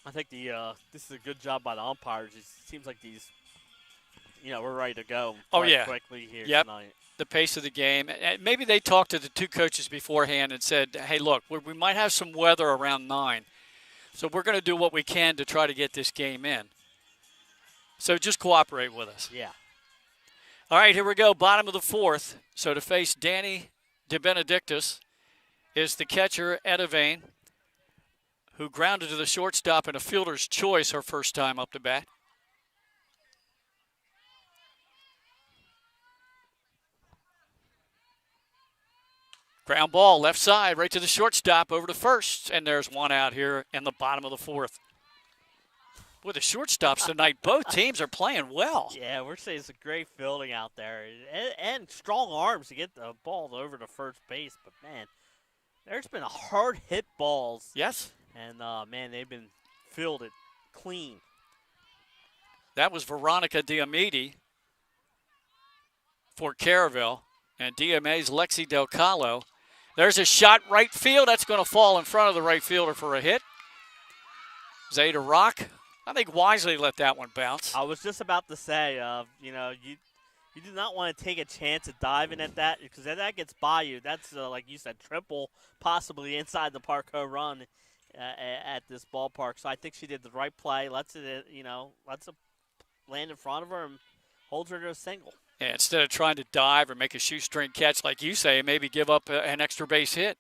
I think this is a good job by the umpires. It seems like these, we're ready to go. Quickly here tonight. The pace of the game. Maybe they talked to the 2 coaches beforehand and said, hey, look, we might have some weather around 9, so we're going to do what we can to try to get this game in. So just cooperate with us. Yeah. All right, here we go. Bottom of the 4th. So to face Danny DeBenedictis is the catcher, Edivane, who grounded to the shortstop in a fielder's choice her first time up to bat. Ground ball, left side, right to the shortstop, over to first. And there's one out here in the bottom of the fourth. Boy, the shortstops tonight, both teams are playing well. Yeah, we're saying it's a great fielding out there. And strong arms to get the ball over to first base. But, man, there's been a hard hit balls. Yes. And, man, they've been fielded clean. That was Veronica Diamidi for Caravel. And DMA's Lexi Del Calo. There's a shot right field. That's going to fall in front of the right fielder for a hit. Zeta Rock, I think wisely let that one bounce. I was just about to say, you do not want to take a chance at diving at that because if that gets by you, that's, like you said, triple, possibly inside the park home run at this ballpark. So I think she did the right play. Lets it land in front of her and holds her to a single. Yeah, instead of trying to dive or make a shoestring catch, like you say, maybe give up an extra base hit.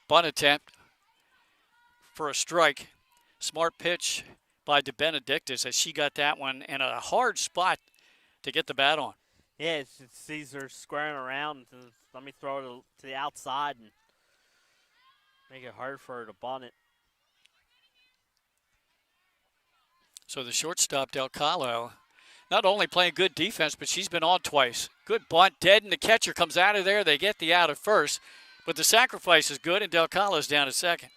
Bunt attempt for a strike. Smart pitch by DeBenedictis as she got that one in a hard spot to get the bat on. Yeah, it sees her squaring around. Let me throw it to the outside and make it hard for her to bunt it. So the shortstop, Del Calo, not only playing good defense, but she's been on twice. Good bunt, dead, and the catcher comes out of there. They get the out at first, but the sacrifice is good, and Del Calo's down at second.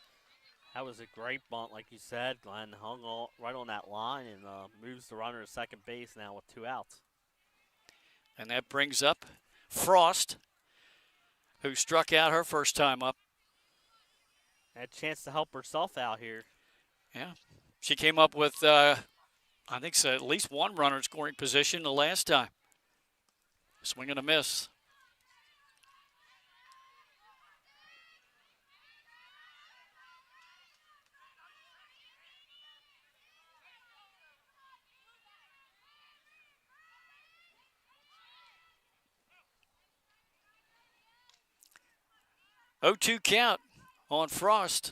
That was a great bunt, like you said. Glenn hung right on that line and moves the runner to second base now with 2 outs. And that brings up Frost, who struck out her first time up. Had a chance to help herself out here. Yeah, she came up with I think so, at least one runner in scoring position the last time. Swing and a miss. (0-2) count on Frost.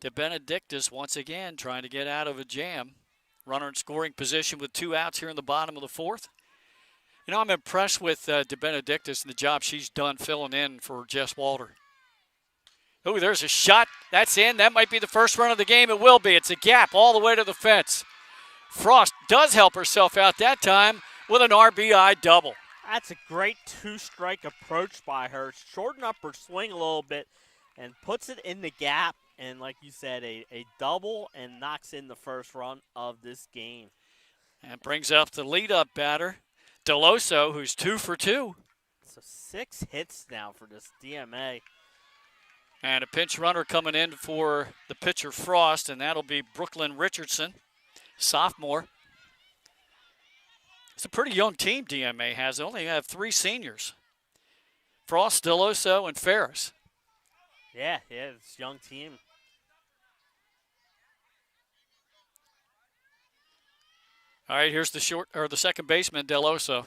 DeBenedictis once again trying to get out of a jam. Runner in scoring position with 2 outs here in the bottom of the fourth. You know, I'm impressed with DeBenedictis and the job she's done filling in for Jess Walter. Oh, there's a shot. That's in. That might be the first run of the game. It will be. It's a gap all the way to the fence. Frost does help herself out that time with an RBI double. That's a great 2-strike approach by her. Shorten up her swing a little bit and puts it in the gap. And like you said, a double and knocks in the first run of this game. And brings up the lead-up batter, Deloso, who's 2 for 2. So 6 hits now for this DMA. And a pinch runner coming in for the pitcher Frost, and that'll be Brooklyn Richardson, sophomore. It's a pretty young team DMA has. They only have 3 seniors. Frost, Deloso, and Ferris. Yeah, it's a young team. All right, here's the second baseman, Deloso.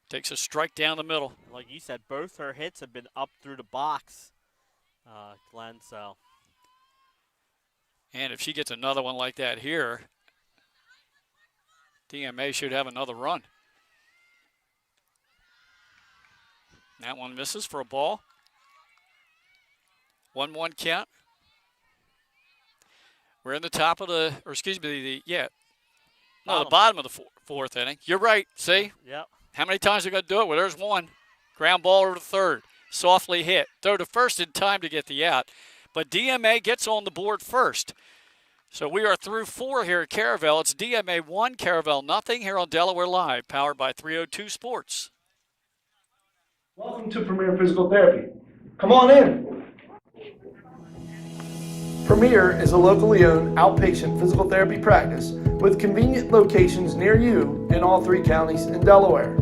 Takes a strike down the middle. Like you said, both her hits have been up through the box, Glenn, so. And if she gets another one like that here, DMA should have another run. That one misses for a ball. 1-1 count. We're in the top of the bottom of the fourth inning. You're right, see? Yep. How many times are we going to do it? Well, there's one. Ground ball over to third. Softly hit. Throw to first in time to get the out. But DMA gets on the board first. So we are through 4 here at Caravel. It's DMA 1, Caravel nothing here on Delaware Live, powered by 302 Sports. Welcome to Premier Physical Therapy. Come on in. Premier is a locally owned outpatient physical therapy practice with convenient locations near you in all 3 counties in Delaware.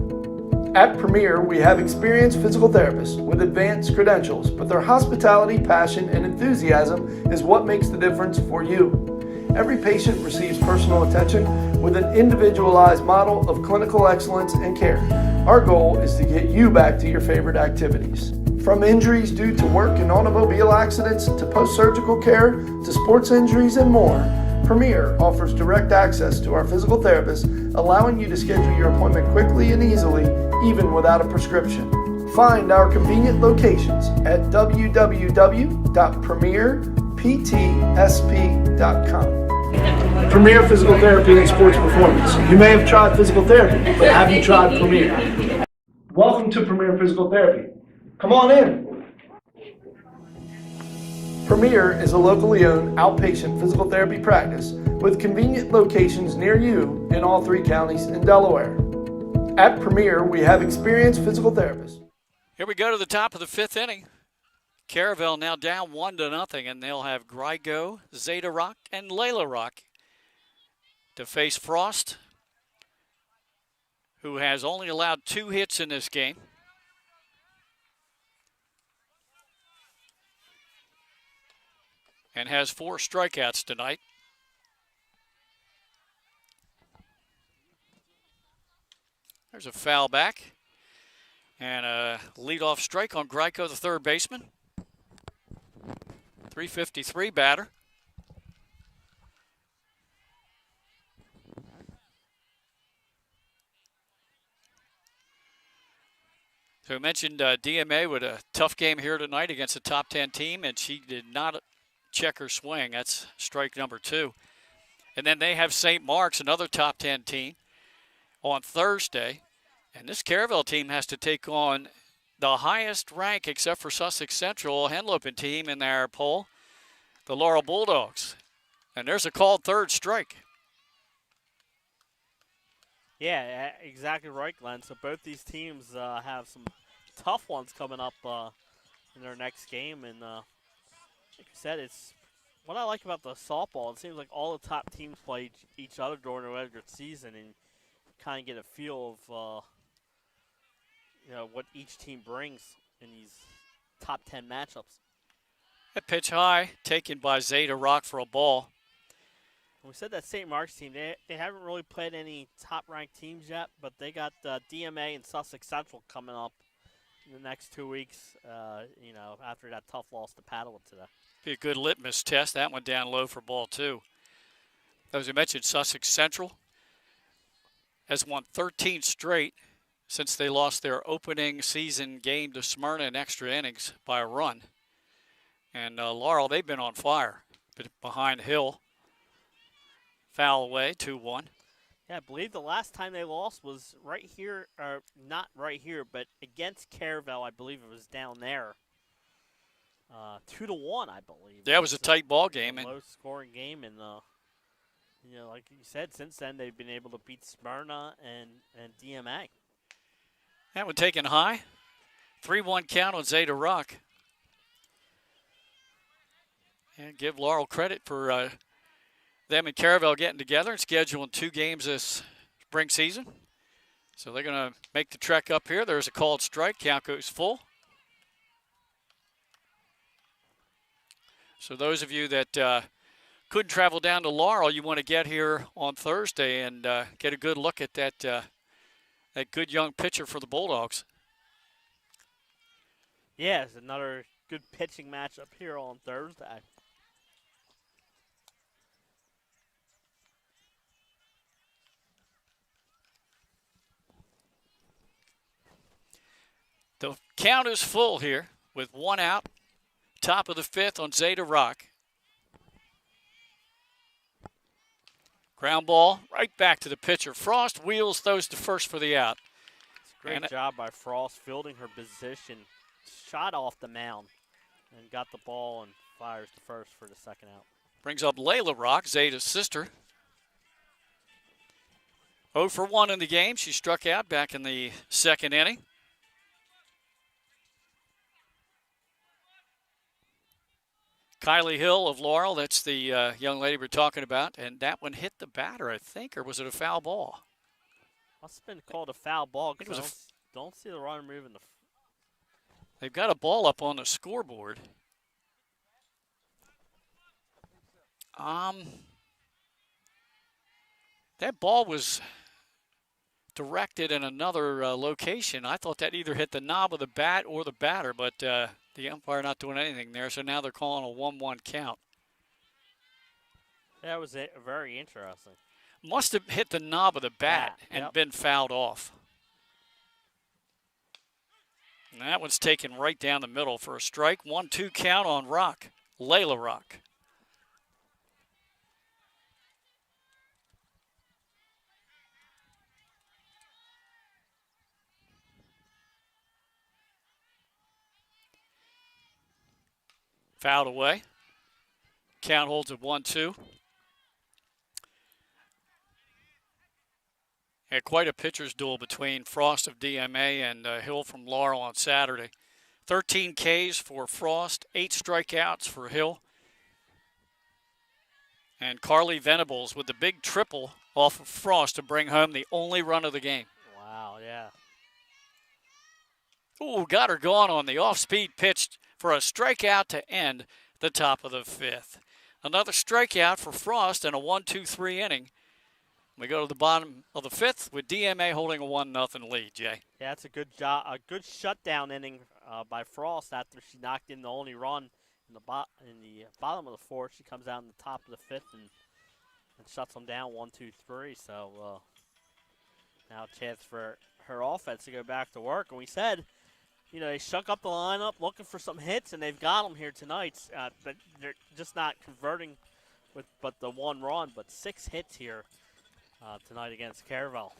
At Premier, we have experienced physical therapists with advanced credentials, but their hospitality, passion, and enthusiasm is what makes the difference for you. Every patient receives personal attention with an individualized model of clinical excellence and care. Our goal is to get you back to your favorite activities. From injuries due to work and automobile accidents to post-surgical care to sports injuries and more, Premier offers direct access to our physical therapists allowing you to schedule your appointment quickly and easily, even without a prescription. Find our convenient locations at www.premierptsp.com. Premier Physical Therapy and Sports Performance. You may have tried physical therapy, but have you tried Premier? Welcome to Premier Physical Therapy. Come on in. Premier is a locally owned outpatient physical therapy practice with convenient locations near you in all 3 counties in Delaware. At Premier, we have experienced physical therapists. Here we go to the top of the 5th inning. Caravel now down 1-0, and they'll have Grigo, Zeta Rock, and Layla Rock to face Frost, who has only allowed 2 hits in this game. And has 4 strikeouts tonight. There's a foul back. And a leadoff strike on Grigo, the third baseman. 353 batter. So I mentioned DMA with a tough game here tonight against a top 10 team, and she did not check her swing. That's strike number 2. And then they have St. Mark's, another top 10 team, on Thursday. And this Caravel team has to take on the highest rank, except for Sussex Central, Henlopen team in their poll, the Laurel Bulldogs. And there's a called third strike. Yeah, exactly right, Glenn. So both these teams have some tough ones coming up in their next game. And like you said, it's what I like about the softball. It seems like all the top teams play each other during the regular season and kind of get a feel of what each team brings in these top 10 matchups. A pitch high, taken by Zeta Rock for a ball. We said that St. Mark's team, they haven't really played any top-ranked teams yet, but they got DMA and Sussex Central coming up in the next 2 weeks, after that tough loss to Paddlewood today. Be a good litmus test. That one down low for ball 2. As I mentioned, Sussex Central has won 13 straight since they lost their opening season game to Smyrna in extra innings by a run. And Laurel, they've been on fire. Behind Hill. Foul away, 2-1. Yeah, I believe the last time they lost was right here, or not right here, but against Caravel. I believe it was down there. 2-1, I believe. Yeah, it was a tight ball game. Low-scoring game, and like you said, since then they've been able to beat Smyrna and DMA. That one taken high. 3-1 count on Zeta Rock. And give Laurel credit for them and Caravel getting together and scheduling 2 games this spring season. So they're going to make the trek up here. There's a called strike. Count goes full. So those of you that couldn't travel down to Laurel, you want to get here on Thursday and get a good look at that good young pitcher for the Bulldogs. Yeah, it's another good pitching matchup here on Thursday. The count is full here with 1 out. Top of the 5th on Zeta Rock. Ground ball right back to the pitcher. Frost wheels those to first for the out. Great job by Frost fielding her position. Shot off the mound and got the ball and fires to first for the second out. Brings up Layla Rock, Zeta's sister. 0 for 1 in the game. She struck out back in the 2nd inning. Kylie Hill of Laurel, that's the young lady we're talking about, and that one hit the batter, I think, or was it a foul ball? Must have been called a foul ball because don't see the runner moving. They've got a ball up on the scoreboard. That ball was directed in another location. I thought that either hit the knob of the bat or the batter, but the umpire not doing anything there, so now they're calling a 1-1 count. That was very interesting. Must have hit the knob of the bat and been fouled off. And that one's taken right down the middle for a strike. 1-2 count on Rock. Layla Rock. Fouled away. Count holds at 1-2. Had quite a pitcher's duel between Frost of DMA and Hill from Laurel on Saturday. 13 Ks for Frost, 8 strikeouts for Hill. And Carly Venables with the big triple off of Frost to bring home the only run of the game. Wow, yeah. Ooh, got her going on the off-speed pitch for a strikeout to end the top of the 5th. Another strikeout for Frost in a 1-2-3 inning. We go to the bottom of the 5th with DMA holding a 1-0 lead, Jay. Yeah, that's a good job, a good shutdown inning by Frost after she knocked in the only run in the bottom of the 4th. She comes out in the top of the 5th and shuts them down 1-2-3. So now a chance for her offense to go back to work. And we said, you know, they shook up the lineup looking for some hits, and they've got them here tonight. But they're just not converting with but the one run, but 6 hits here tonight against Caravel.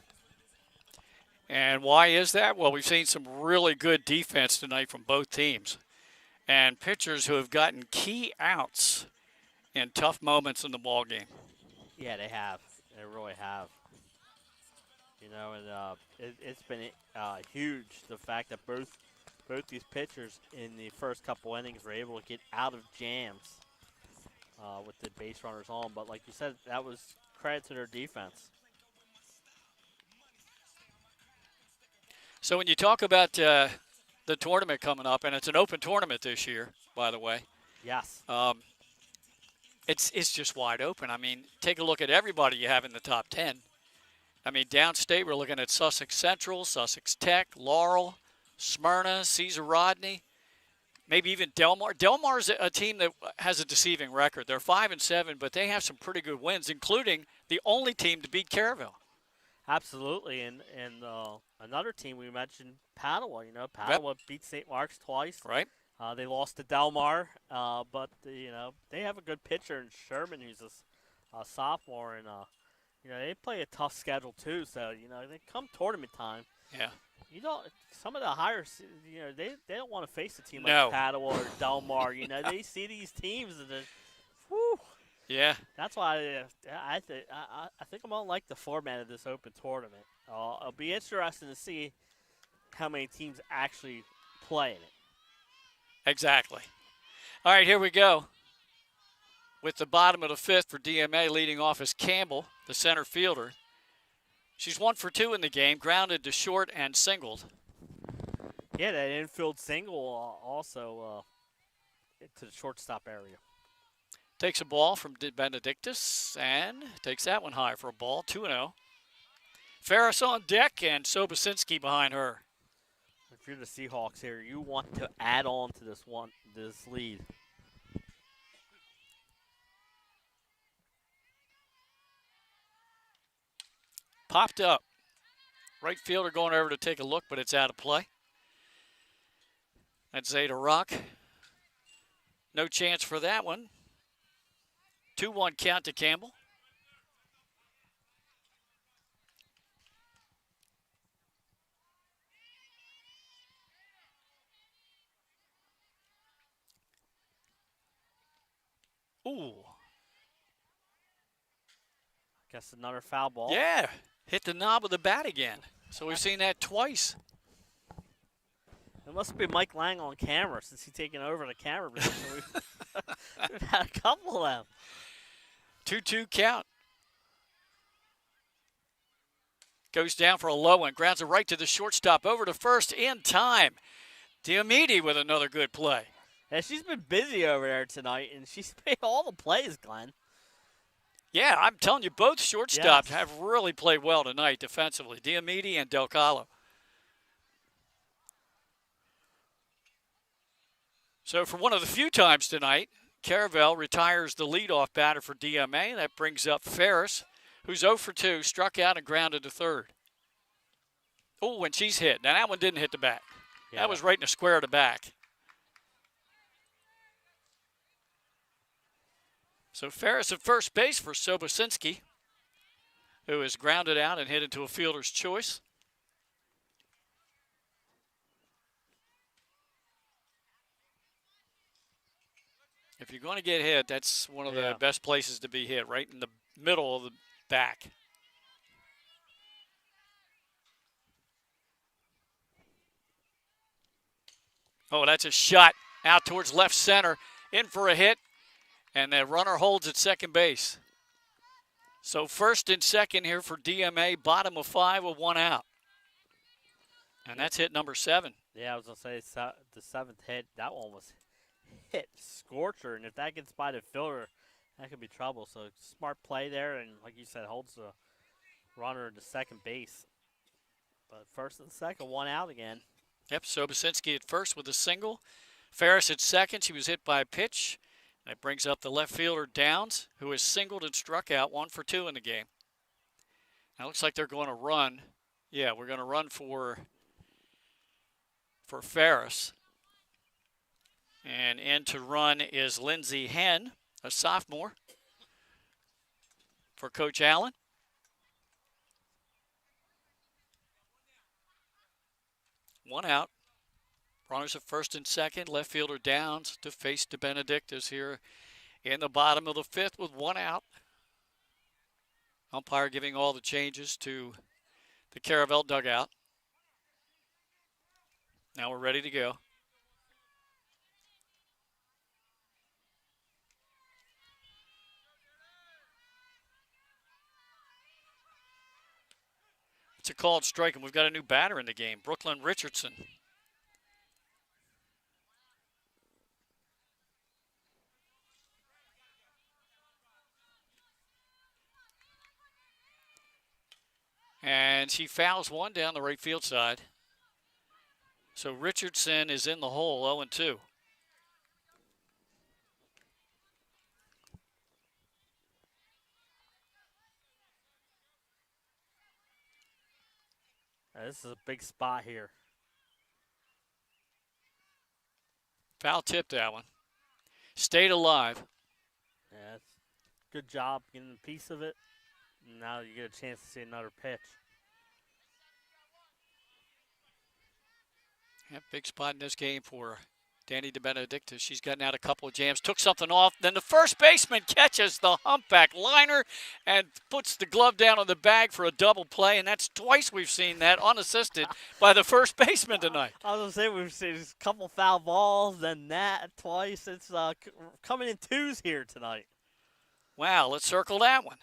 And why is that? Well, we've seen some really good defense tonight from both teams. And pitchers who have gotten key outs in tough moments in the ball game. Yeah, they have. They really have. You know, and it's been huge, the fact that both these pitchers in the first couple innings were able to get out of jams with the base runners on. But like you said, that was credit to their defense. So when you talk about the tournament coming up, and it's an open tournament this year, by the way. Yes. It's just wide open. I mean, take a look at everybody you have in the top 10. I mean, downstate, we're looking at Sussex Central, Sussex Tech, Laurel, Smyrna, Cesar Rodney, maybe even Delmar. Delmar's a team that has a deceiving record. They're 5-7, but they have some pretty good wins, including the only team to beat Caravel. Absolutely, and another team we mentioned, Padua. You know, Padua beat St. Mark's twice. Right. They lost to Delmar, but you know they have a good pitcher in Sherman, who's a sophomore, and you know they play a tough schedule too. So you know they come tournament time. Yeah. You know, some of the higher, you know, they don't want to face a team like Padua or Delmar. You know, they see these teams and then, whew. Yeah. That's why I think I'm gonna like the format of this open tournament. It'll be interesting to see how many teams actually play in it. Exactly. All right, here we go. With the bottom of the 5th for DMA, leading off is Campbell, the center fielder. She's 1 for 2 in the game, grounded to short and singled. Yeah, that infield single also to the shortstop area. Takes a ball from Benedictus and takes that one high for a ball, 2-0. Ferris on deck and Sobosinski behind her. If you're the Seahawks here, you want to add on to this lead. Popped up. Right fielder going over to take a look, but it's out of play. That's Zeta Rock. No chance for that one. 2-1 count to Campbell. Ooh. Guess another foul ball. Yeah, hit the knob of the bat again. So we've seen that twice. It must be Mike Lang on camera since he's taken over the camera position. We've had a couple of them. 2-2 count. Goes down for a low one. Grounds it right to the shortstop. Over to first in time. Diomede with another good play. Yeah, she's been busy over there tonight, and she's made all the plays, Glenn. Yeah, I'm telling you, both shortstops have really played well tonight defensively. Diomede and Del Calo. So for one of the few times tonight, Caravel retires the leadoff batter for DMA. That brings up Ferris who's 0 for 2, struck out and grounded to third. Oh, and she's hit. Now, that one didn't hit the back. Yeah. That was right in the square of the back. So Ferris at first base for Sobocinski, who is grounded out and hit into a fielder's choice. If you're going to get hit, that's one of the best places to be hit, right in the middle of the back. Oh, that's a shot out towards left center, in for a hit, and the runner holds at second base. So first and second here for DMA, bottom of 5 with 1 out. And that's hit number 7. Yeah, I was going to say the 7th hit, that one was hit scorcher, and if that gets by the fielder, that could be trouble. So smart play there, and like you said, holds the runner to second base. But first and second, 1 out again. Yep, Sobocinski at first with a single. Ferris at second. She was hit by a pitch. That brings up the left fielder Downs, who has singled and struck out 1 for 2 in the game. Now it looks like they're going to run. Yeah, we're going to run for Ferris. And in to run is Lindsay Henn, a sophomore, for Coach Allen. One out. Runners at first and second. Left fielder Downs to face DeBenedictis here in the bottom of the 5th with 1 out. Umpire giving all the changes to the Caravel dugout. Now we're ready to go. It's a called strike, and we've got a new batter in the game, Brooklyn Richardson. And she fouls one down the right field side. So Richardson is in the hole, 0-2. This is a big spot here. Foul tip, that one. Stayed alive. Yeah, it's good job getting a piece of it. Now you get a chance to see another pitch. Yeah, big spot in this game for Danny DeBenedictis. She's gotten out a couple of jams, took something off. Then the first baseman catches the humpback liner and puts the glove down on the bag for a double play. And that's twice we've seen that unassisted by the first baseman tonight. I was going to say we've seen a couple foul balls, then that twice. It's coming in twos here tonight. Wow, let's circle that one.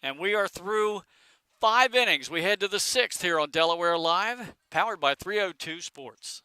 And we are through 5 innings. We head to the 6th here on Delaware Live, powered by 302 Sports.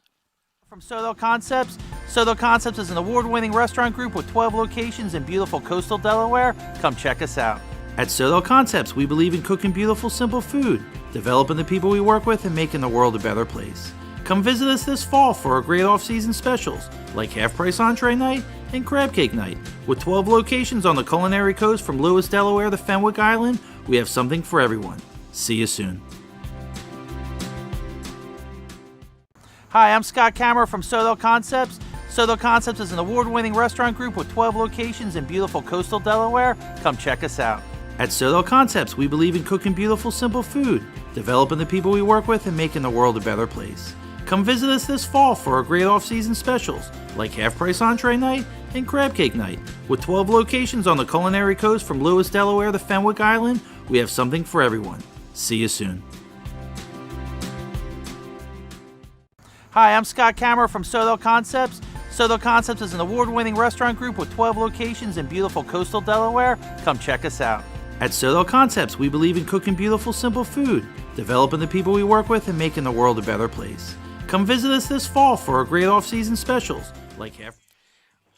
From Soto Concepts. Soto Concepts is an award-winning restaurant group with 12 locations in beautiful coastal Delaware. Come check us out. At Soto Concepts, we believe in cooking beautiful, simple food, developing the people we work with, and making the world a better place. Come visit us this fall for our great off-season specials, like half-price entree night and crab cake night. With 12 locations on the culinary coast from Lewis, Delaware to Fenwick Island, we have something for everyone. See you soon. Hi, I'm Scott Kammerer from Soto Concepts. Soto Concepts is an award-winning restaurant group with 12 locations in beautiful coastal Delaware. Come check us out. At Soto Concepts, we believe in cooking beautiful, simple food, developing the people we work with, and making the world a better place. Come visit us this fall for our great off-season specials, like half-price entree night and crab cake night. With 12 locations on the culinary coast from Lewis, Delaware to Fenwick Island, we have something for everyone. See you soon. Hi, I'm Scott Kammerer from Soto Concepts. Soto Concepts is an award-winning restaurant group with 12 locations in beautiful coastal Delaware. Come check us out. At Soto Concepts, we believe in cooking beautiful, simple food, developing the people we work with, and making the world a better place. Come visit us this fall for our great off-season specials, like half.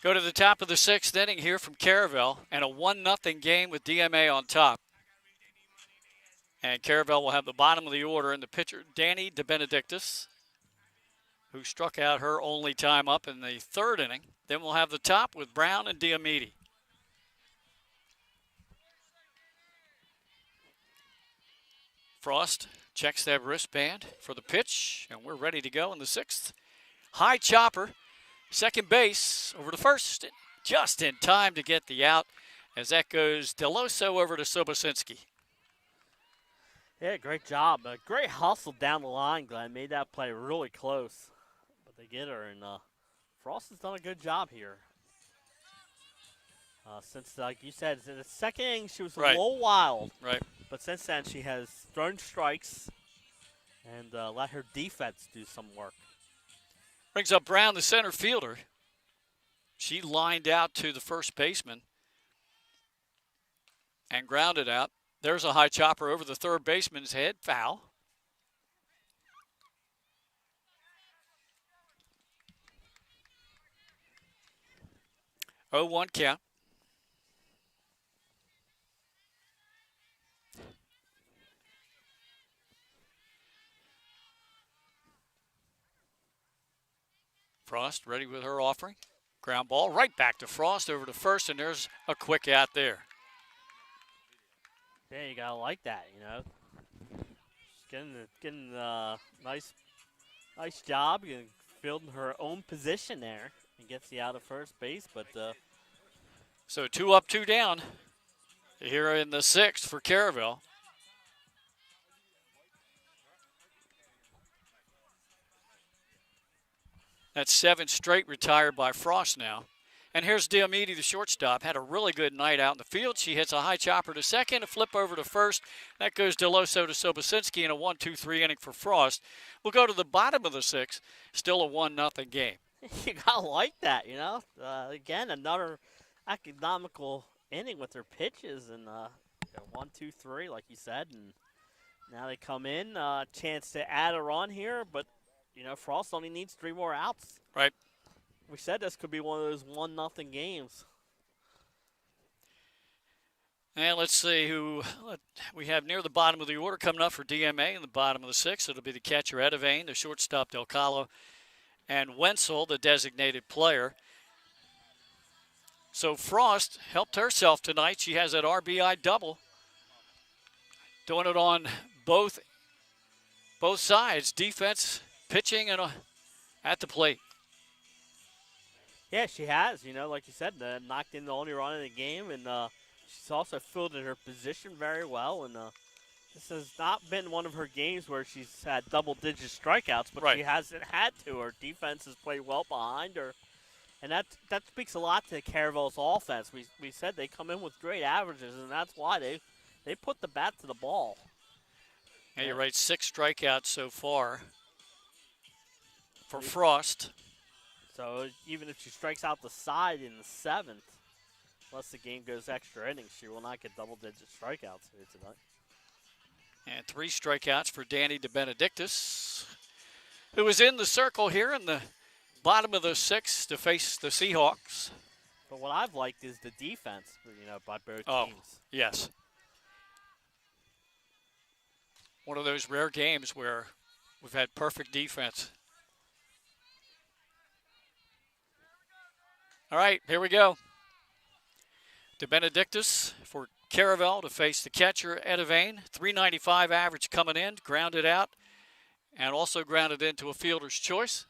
Go to the top of the 6th inning here from Caravel, and a 1-0 game with DMA on top. And Caravel will have the bottom of the order, and the pitcher, Danny DeBenedictis, who struck out her only time up in the 3rd inning. Then we'll have the top with Brown and Diamede. Frost checks that wristband for the pitch, and we're ready to go in the 6th. High chopper, second base, over to first, just in time to get the out, as that goes Deloso over to Sobosinski. Yeah, great job. A great hustle down the line, Glenn. Made that play really close. But they get her, and Frost has done a good job here. Since, like you said, in the second inning, she was a little wild. Right. But since then, she has thrown strikes and let her defense do some work. Brings up Brown, the center fielder. She lined out to the first baseman and grounded out. There's a high chopper over the third baseman's head. Foul. Oh, 1 count. Frost ready with her offering. Ground ball right back to Frost over to first, and there's a quick out there. Yeah, you gotta like that, you know. She's getting nice job, fielding her own position there, and gets the out of first base. But so 2 up, 2 down here in the 6th for Caravel. That's 7 straight retired by Frost now. And here's DMA, the shortstop. Had a really good night out in the field. She hits a high chopper to second, a flip over to first. That goes Deloso to Sobosinski in a 1-2-3 inning for Frost. We'll go to the bottom of the 6th. Still a 1-0 game. You gotta like that, you know. Again, another economical inning with their pitches, and 1-2-3, like you said. And now they come in, chance to add a run here, but you know, Frost only needs 3 more outs. Right. We said this could be one of those 1-0 games. And let's see who we have near the bottom of the order coming up for DMA in the bottom of the 6th. It'll be the catcher, Edivane, the shortstop, Del Calo, and Wenzel, the designated player. So Frost helped herself tonight. She has that RBI double. Doing it on both sides, defense, pitching, and at the plate. Yeah, she has. You know, like you said, knocked in the only run in the game, and she's also fielded her position very well. And this has not been one of her games where she's had double-digit strikeouts, but she hasn't had to. Her defense has played well behind her, and that speaks a lot to Caravel's offense. We said they come in with great averages, and that's why they put the bat to the ball. Yeah, you're right. 6 strikeouts so far for Frost. So even if she strikes out the side in the 7th, unless the game goes extra innings, she will not get double-digit strikeouts here tonight. And 3 strikeouts for Danny DeBenedictis, who is in the circle here in the bottom of the 6th to face the Seahawks. But what I've liked is the defense, you know, by both teams. Yes. One of those rare games where we've had perfect defense. All right, here we go. DeBenedictis for Caravel to face the catcher, Edivane. 395 average coming in, grounded out, and also grounded into a fielder's choice.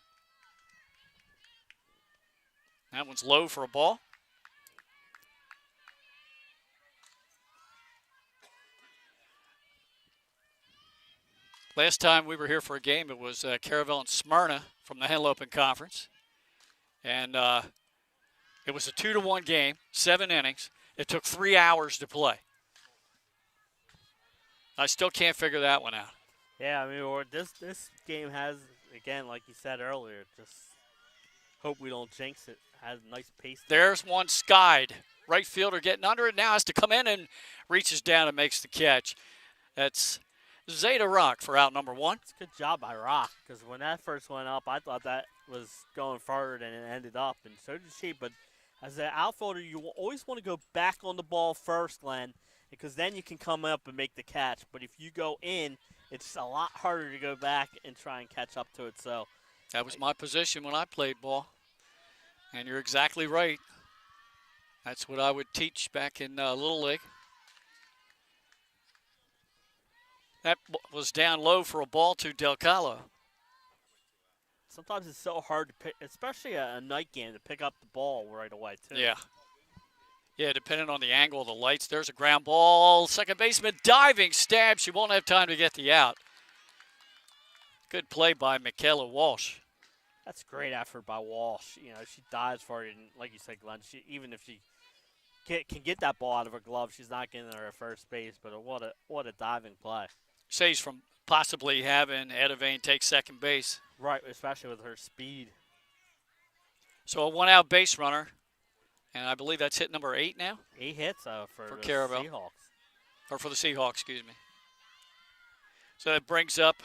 That one's low for a ball. Last time we were here for a game, it was Caravel and Smyrna from the Henlopen Conference. And it was a 2-1 game, 7 innings. It took 3 hours to play. I still can't figure that one out. Yeah, I mean, this game has, again, like you said earlier, just hope we don't jinx it. Has a nice pace. There's one skied. Right fielder getting under it now, has to come in and reaches down and makes the catch. That's Zeta Rock for out number 1. It's a good job by Rock, because when that first went up, I thought that was going forward and it ended up, and so did she. But as an outfielder, you will always want to go back on the ball first, Len, because then you can come up and make the catch. But if you go in, it's a lot harder to go back and try and catch up to it. So that was my position when I played ball. And you're exactly right. That's what I would teach back in Little League. That was down low for a ball to Del Calo. Sometimes it's so hard to pick, especially a night game, to pick up the ball right away, too. Yeah. Yeah, depending on the angle of the lights. There's a ground ball. Second baseman diving, stab. She won't have time to get the out. Good play by Michaela Walsh. That's great effort by Walsh. You know, she dives for it, and like you said, Glenn, even if she can get that ball out of her glove, she's not getting her at first base, but what a diving play. Saves from possibly having Etta Vane take second base. Right, especially with her speed. So a one-out base runner, and I believe that's hit number 8 now? 8 hits for the Caravel. Seahawks. Or for the Seahawks, excuse me. So that brings up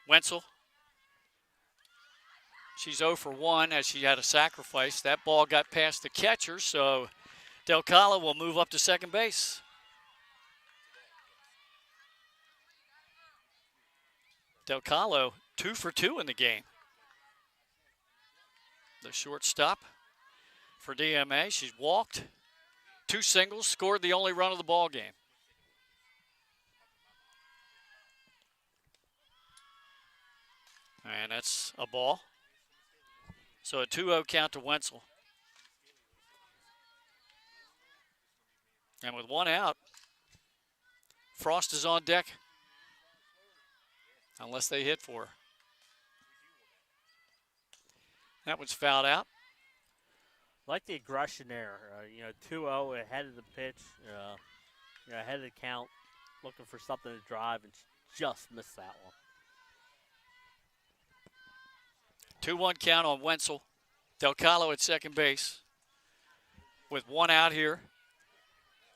Wenzel. She's 0 for 1 as she had a sacrifice. That ball got past the catcher, so Del Calo will move up to second base. Del Calo 2 for 2 in the game. The shortstop for DMA. She's walked, 2 singles, scored the only run of the ball game. And that's a ball. So a 2-0 count to Wenzel. And with 1 out, Frost is on deck. Unless they hit for her. That one's fouled out. Like the aggression there. 2-0 ahead of the pitch. Ahead of the count. Looking for something to drive, and just missed that one. 2-1 count on Wenzel. Del Calo at second base. With 1 out here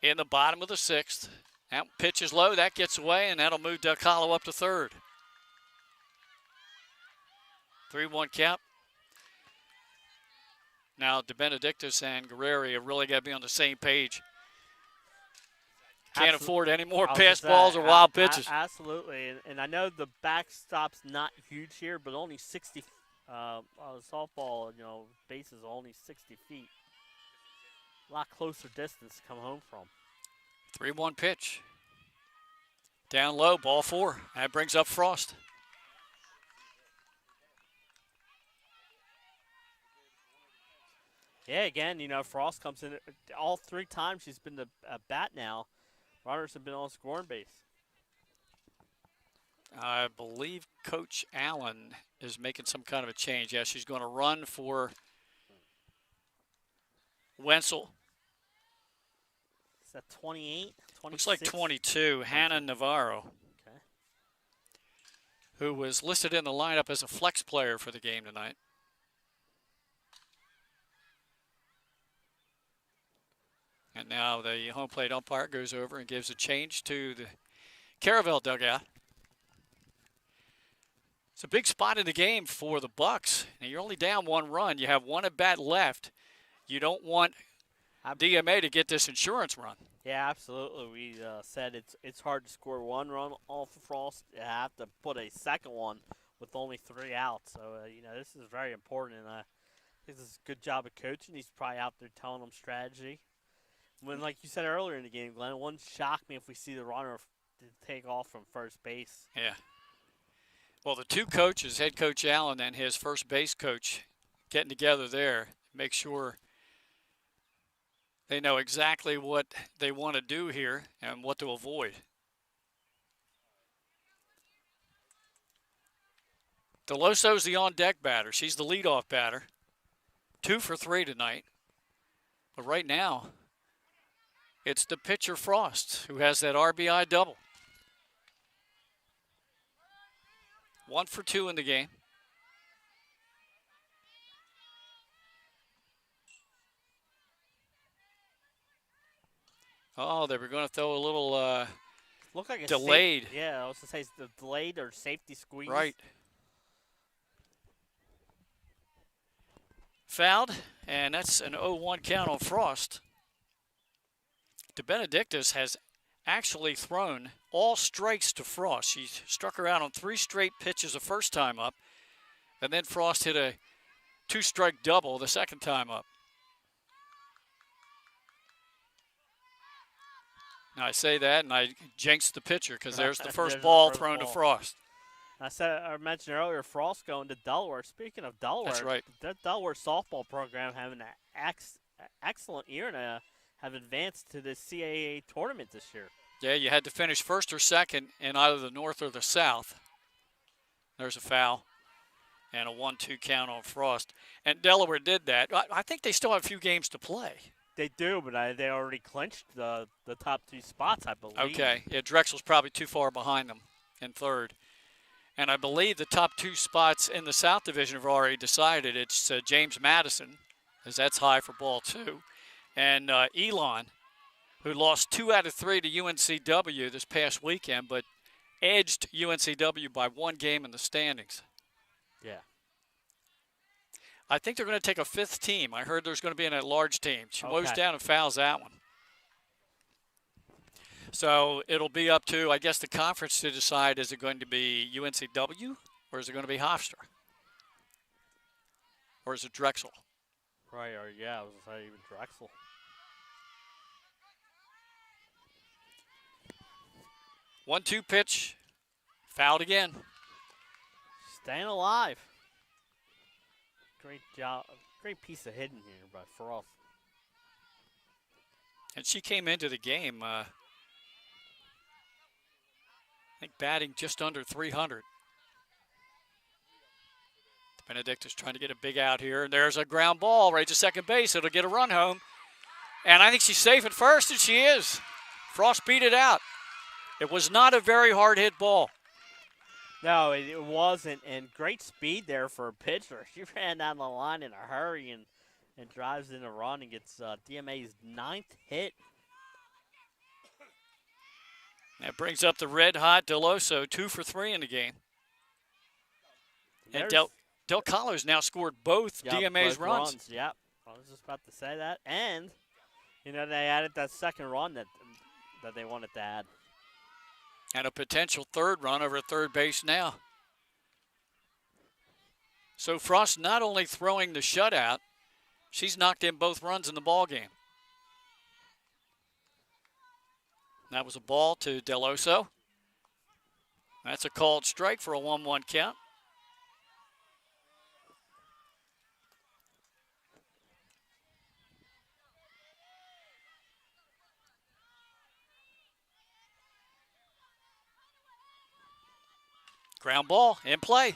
in the bottom of the 6th. That pitch is low. That gets away, and that'll move Del Calo up to third. 3-1 count. Now, DeBenedictis and Guerreri have really got to be on the same page. Can't afford any more pass balls or wild pitches. Absolutely. And I know the backstop's not huge here, but only 60 softball, base is only 60 feet. A lot closer distance to come home from. 3-1 pitch. Down low, ball 4. That brings up Frost. Yeah, again, Frost comes in all 3 times she's been to bat now. Runners have been on scoring base. I believe Coach Allen is making some kind of a change. Yeah, she's going to run for Wenzel. Is that 28? 26? Looks like 22, Hannah Navarro. Okay. Who was listed in the lineup as a flex player for the game tonight. And now the home plate umpire goes over and gives a change to the Caravel dugout. It's a big spot in the game for the Bucks. Now you're only down 1 run. You have 1 at bat left. You don't want DMA to get this insurance run. Yeah, absolutely. We said it's hard to score 1 run off of Frost. You have to put a second one with only 3 outs. So, this is very important. And I think this is a good job of coaching. He's probably out there telling them strategy. When, like you said earlier in the game, Glenn, it wouldn't shock me if we see the runner take off from first base. Yeah. Well, the 2 coaches, head coach Allen and his first base coach, getting together there, make sure they know exactly what they want to do here and what to avoid. Deloso's the on-deck batter. She's the leadoff batter. 2 for 3 tonight. But right now, it's the pitcher Frost who has that RBI double. 1 for 2 in the game. Oh, they were going to throw a little Looked like a delayed. Yeah, I was going to say it's the delayed or safety squeeze. Right. Fouled, and that's an 0-1 count on Frost. DeBenedictis has actually thrown all strikes to Frost. She struck her out on 3 straight pitches the first time up, and then Frost hit a 2-strike double the second time up. I say that, and I jinxed the pitcher because there's the first There's the ball first thrown to ball. Frost. I mentioned earlier, Frost going to Delaware. Speaking of Delaware, That's right. The Delaware softball program having an excellent year and have advanced to the CAA tournament this year. Yeah, you had to finish first or second in either the North or the South. There's a foul and a 1-2 count on Frost. And Delaware did that. I think they still have a few games to play. They do, but they already clinched the top 2 spots, I believe. Okay. Yeah, Drexel's probably too far behind them in third. And I believe the top 2 spots in the South Division have already decided. It's James Madison, as that's high for ball 2, and Elon, who lost 2 out of 3 to UNCW this past weekend, but edged UNCW by 1 game in the standings. Yeah. I think they're going to take a 5th team. I heard there's going to be an at-large team. She Okay. mows down and fouls that one. So it'll be up to, I guess, the conference to decide, is it going to be UNCW or is it going to be Hofstra? Or is it Drexel? Right, or yeah, I was going to say even Drexel. 1-2 pitch, fouled again. Staying alive. Great job. Great piece of hitting here by Frost. And she came into the game, I think, batting just under 300. Benedictus trying to get a big out here. And there's a ground ball right to second base. It'll get a run home. And I think she's safe at first, and she is. Frost beat it out. It was not a very hard hit ball. No, it wasn't. And great speed there for a pitcher. She ran down the line in a hurry and drives in a run and gets DMA's 9th hit. That brings up the red-hot Deloso, 2 for 3 in the game. And Del Collo's now scored both DMA's both runs. Yep, I was just about to say that. And, they added that second run that they wanted to add. And a potential 3rd run over at third base now. So Frost not only throwing the shutout, she's knocked in both runs in the ball game. That was a ball to Deloso. That's a called strike for a 1-1 count. Ground ball in play.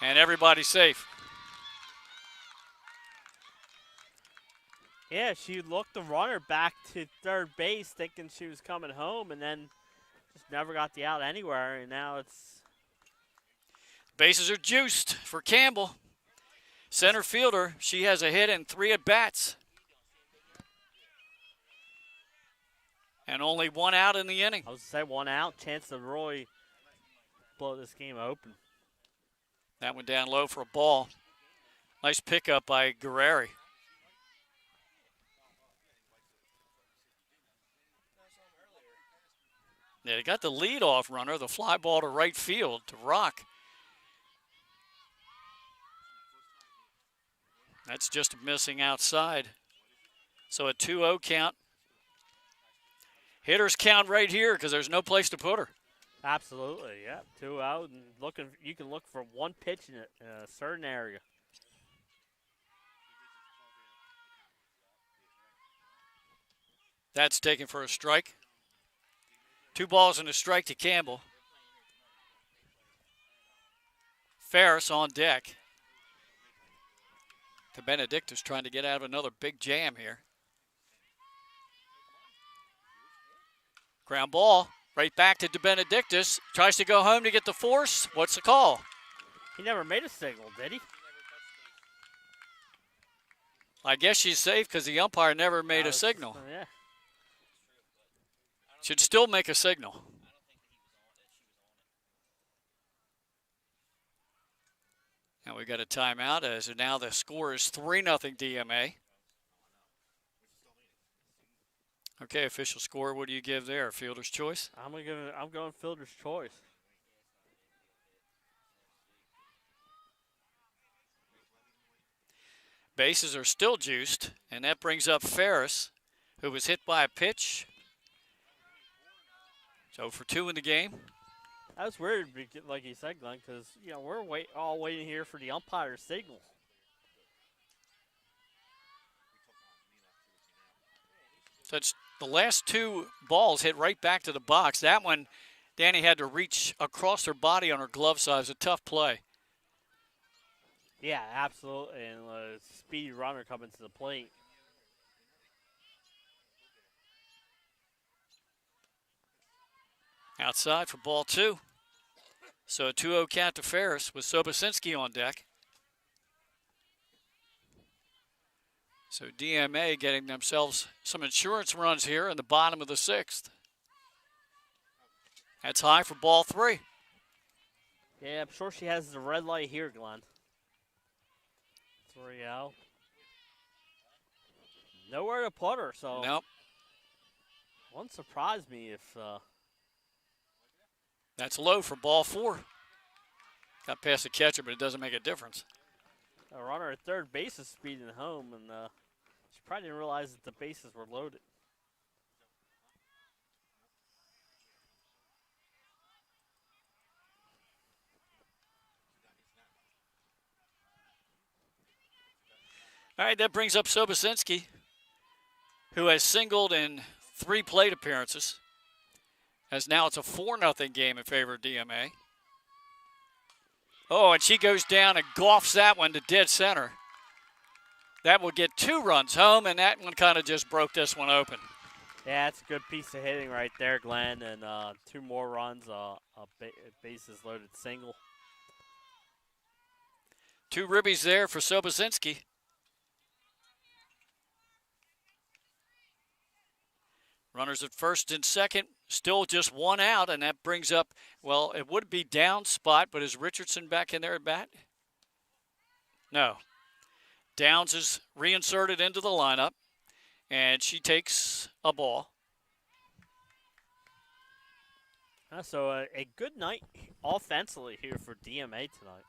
And everybody's safe. Yeah, she looked the runner back to third base thinking she was coming home and then just never got the out anywhere, and now it's... Bases are juiced for Campbell. Center fielder, she has a hit and 3 at-bats. And only 1 out in the inning. I was going to say 1 out, chance to really blow this game open. That went down low for a ball. Nice pickup by Guerreri. Yeah, they got the leadoff runner, the fly ball to right field to Rock. That's just missing outside. So a 2-0 count. Hitters count right here because there's no place to put her. Absolutely, yeah. 2 out, and you can look for 1 pitch in a certain area. That's taken for a strike. 2 balls and a strike to Campbell. Ferris on deck. The Benedictus trying to get out of another big jam here. Ground ball right back to De Benedictus. Tries to go home to get the force. What's the call? He never made a signal, did he? I guess she's safe because the umpire never made a signal. Yeah. Should still make a signal. And we got a timeout as now the score is 3-0 DMA. Okay, official score. What do you give there? Fielder's choice? I'm going fielder's choice. Bases are still juiced, and that brings up Ferris who was hit by a pitch. So for 2 in the game. That was weird, like you said, Glenn, because we're all waiting here for the umpire's signal. So it's the last 2 balls hit right back to the box. That one, Danny had to reach across her body on her glove side. It was a tough play. Yeah, absolutely, and a speedy runner coming to the plate. Outside for ball 2. So a 2-0 count to Ferris with Sobocinski on deck. So DMA getting themselves some insurance runs here in the bottom of the 6th. That's high for ball 3. Yeah, I'm sure she has the red light here, Glenn. 3 out. Nowhere to put her, so. Nope. Wouldn't surprise me if. That's low for ball 4. Got past the catcher, but it doesn't make a difference. A runner at third base is speeding home, and she probably didn't realize that the bases were loaded. All right, that brings up Sobocinski, who has singled in 3 plate appearances. As now it's a 4-0 game in favor of DMA. Oh, and she goes down and golfs that one to dead center. That will get 2 runs home, and that one kind of just broke this one open. Yeah, it's a good piece of hitting right there, Glenn, and 2 more runs, a bases loaded single. 2 ribbies there for Sobocinski. Runners at first and second, still just 1 out, and that brings up, well, it would be down spot, but is Richardson back in there at bat? No. Downs is reinserted into the lineup, and she takes a ball. So a good night offensively here for DMA tonight.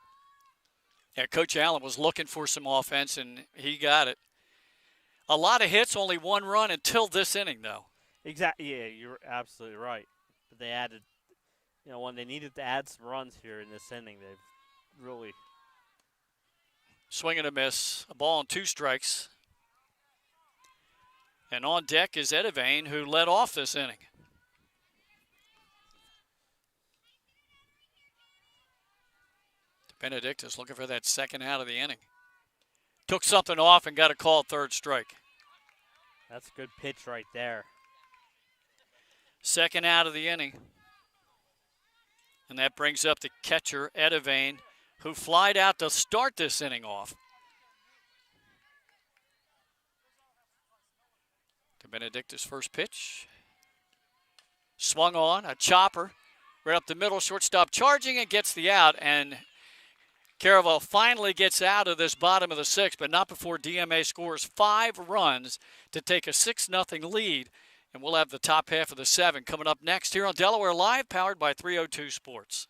Yeah, Coach Allen was looking for some offense, and he got it. A lot of hits, only 1 run until this inning, though. Exactly. Yeah, you're absolutely right. But they added, when they needed to add some runs here in this inning, they've really. Swing and a miss. A ball and 2 strikes. And on deck is Edivane, who led off this inning. Benedictus looking for that 2nd out of the inning. Took something off and got a call 3rd strike. That's a good pitch right there. 2nd out of the inning. And that brings up the catcher, Edivane, who flied out to start this inning off. To Benedictus' first pitch. Swung on, a chopper. Right up the middle, shortstop charging and gets the out. And Caravel finally gets out of this bottom of the 6th, but not before DMA scores 5 runs to take a 6-0 lead. And we'll have the top half of the 7 coming up next here on Delaware Live, powered by 302 Sports.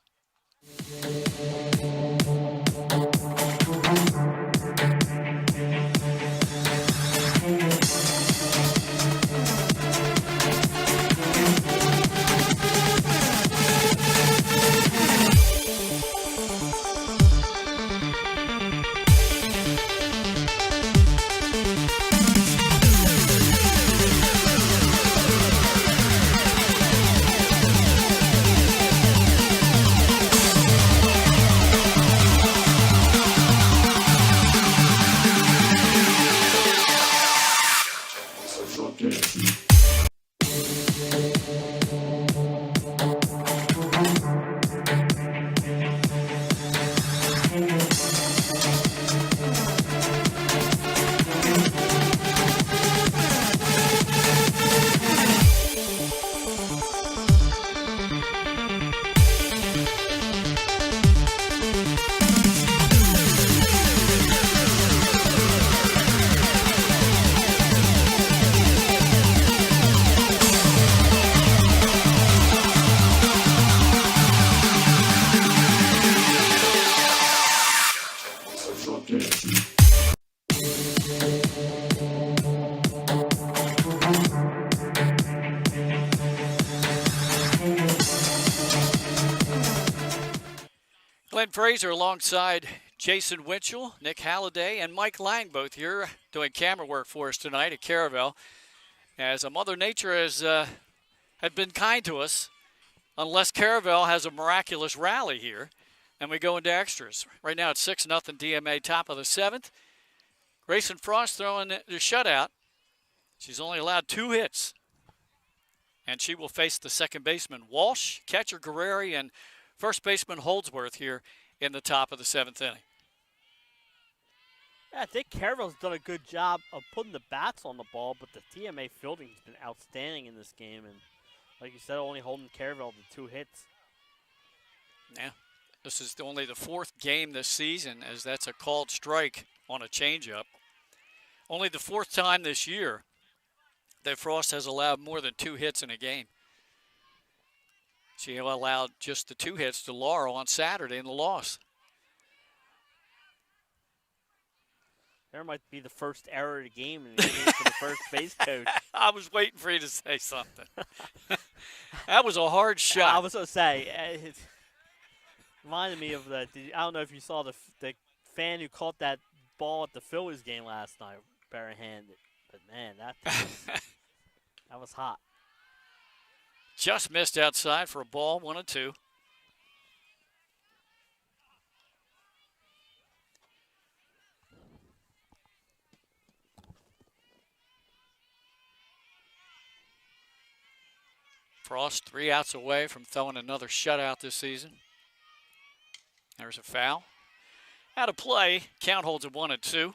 Fraser alongside Jason Winchell, Nick Halliday, and Mike Lang, both here doing camera work for us tonight at Caravel. As Mother Nature has had been kind to us, unless Caravel has a miraculous rally here, and we go into extras. Right now it's 6-0 DMA, top of the 7th. Grayson Frost throwing the shutout. She's only allowed 2 hits. And she will face the second baseman, Walsh, catcher Guerreri, and first baseman Holdsworth here in the top of the 7th inning. Yeah, I think Caravel's done a good job of putting the bats on the ball, but the DMA fielding has been outstanding in this game. And like you said, only holding Caravel to 2 hits. Yeah, this is only the 4th game this season, as that's a called strike on a changeup. Only the 4th time this year that Frost has allowed more than 2 hits in a game. She allowed just the 2 hits to Laurel on Saturday in the loss. There might be the first error of the game in the game for the first base coach. I was waiting for you to say something. That was a hard shot. I was going to say, it reminded me of I don't know if you saw the fan who caught that ball at the Phillies game last night, barehanded. But, man, that was hot. Just missed outside for a ball, 1-2. Frost 3 outs away from throwing another shutout this season. There's a foul. Out of play, count holds at 1-2.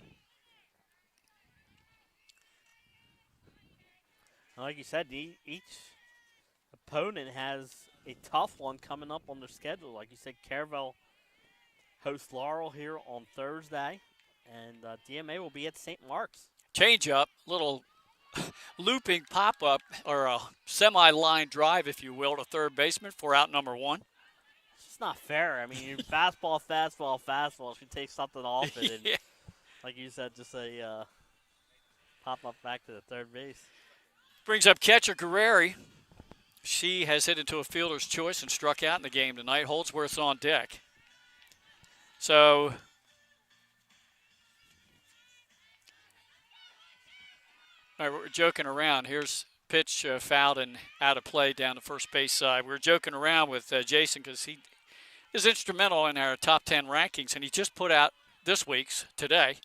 Like you said, each opponent has a tough one coming up on their schedule. Like you said, Caravel hosts Laurel here on Thursday, and DMA will be at St. Mark's. Change up, little looping pop-up, or a semi-line drive, if you will, to third baseman for out number 1. It's just not fair. I mean, fastball, fastball, fastball. She takes something off it, and yeah. Like you said, just a pop-up back to the third base. Brings up catcher Guerreri. She has hit into a fielder's choice and struck out in the game tonight. Holdsworth's on deck. So all right, we're joking around. Here's pitch fouled and out of play down the first base side. We're joking around with Jason because he is instrumental in our top 10 rankings, and he just put out this week's today.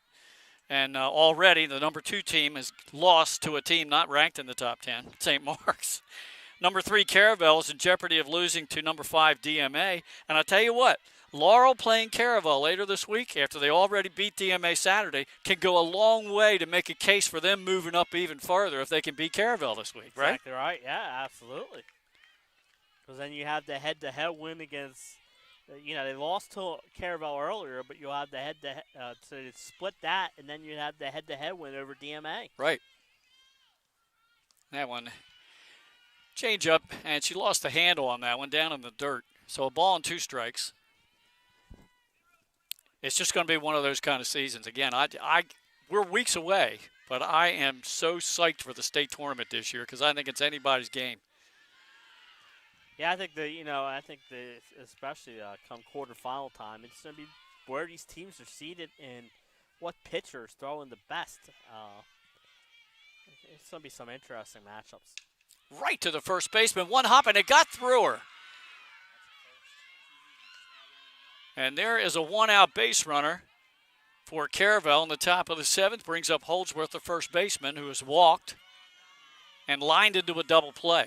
And already the number 2 team has lost to a team not ranked in the top 10, St. Mark's. Number 3, Caravel, is in jeopardy of losing to number 5, DMA. And I tell you what, Laurel playing Caravel later this week, after they already beat DMA Saturday, can go a long way to make a case for them moving up even further if they can beat Caravel this week, right? Exactly right. Yeah, absolutely. Because then you have the head-to-head win against, they lost to Caravel earlier, but you'll have the head-to-head, so you split that, and then you have the head-to-head win over DMA. Right. That one, change up, and she lost the handle on that one down in the dirt. So a ball and 2 strikes. It's just going to be one of those kind of seasons. Again, we're weeks away, but I am so psyched for the state tournament this year because I think it's anybody's game. Yeah, I think especially come quarterfinal time, it's going to be where these teams are seated and what pitchers throwing the best. It's going to be some interesting matchups. Right to the first baseman, one hop, and it got through her. And there is a 1-out base runner for Caravel in the top of the 7th. Brings up Holdsworth, the first baseman, who has walked and lined into a double play.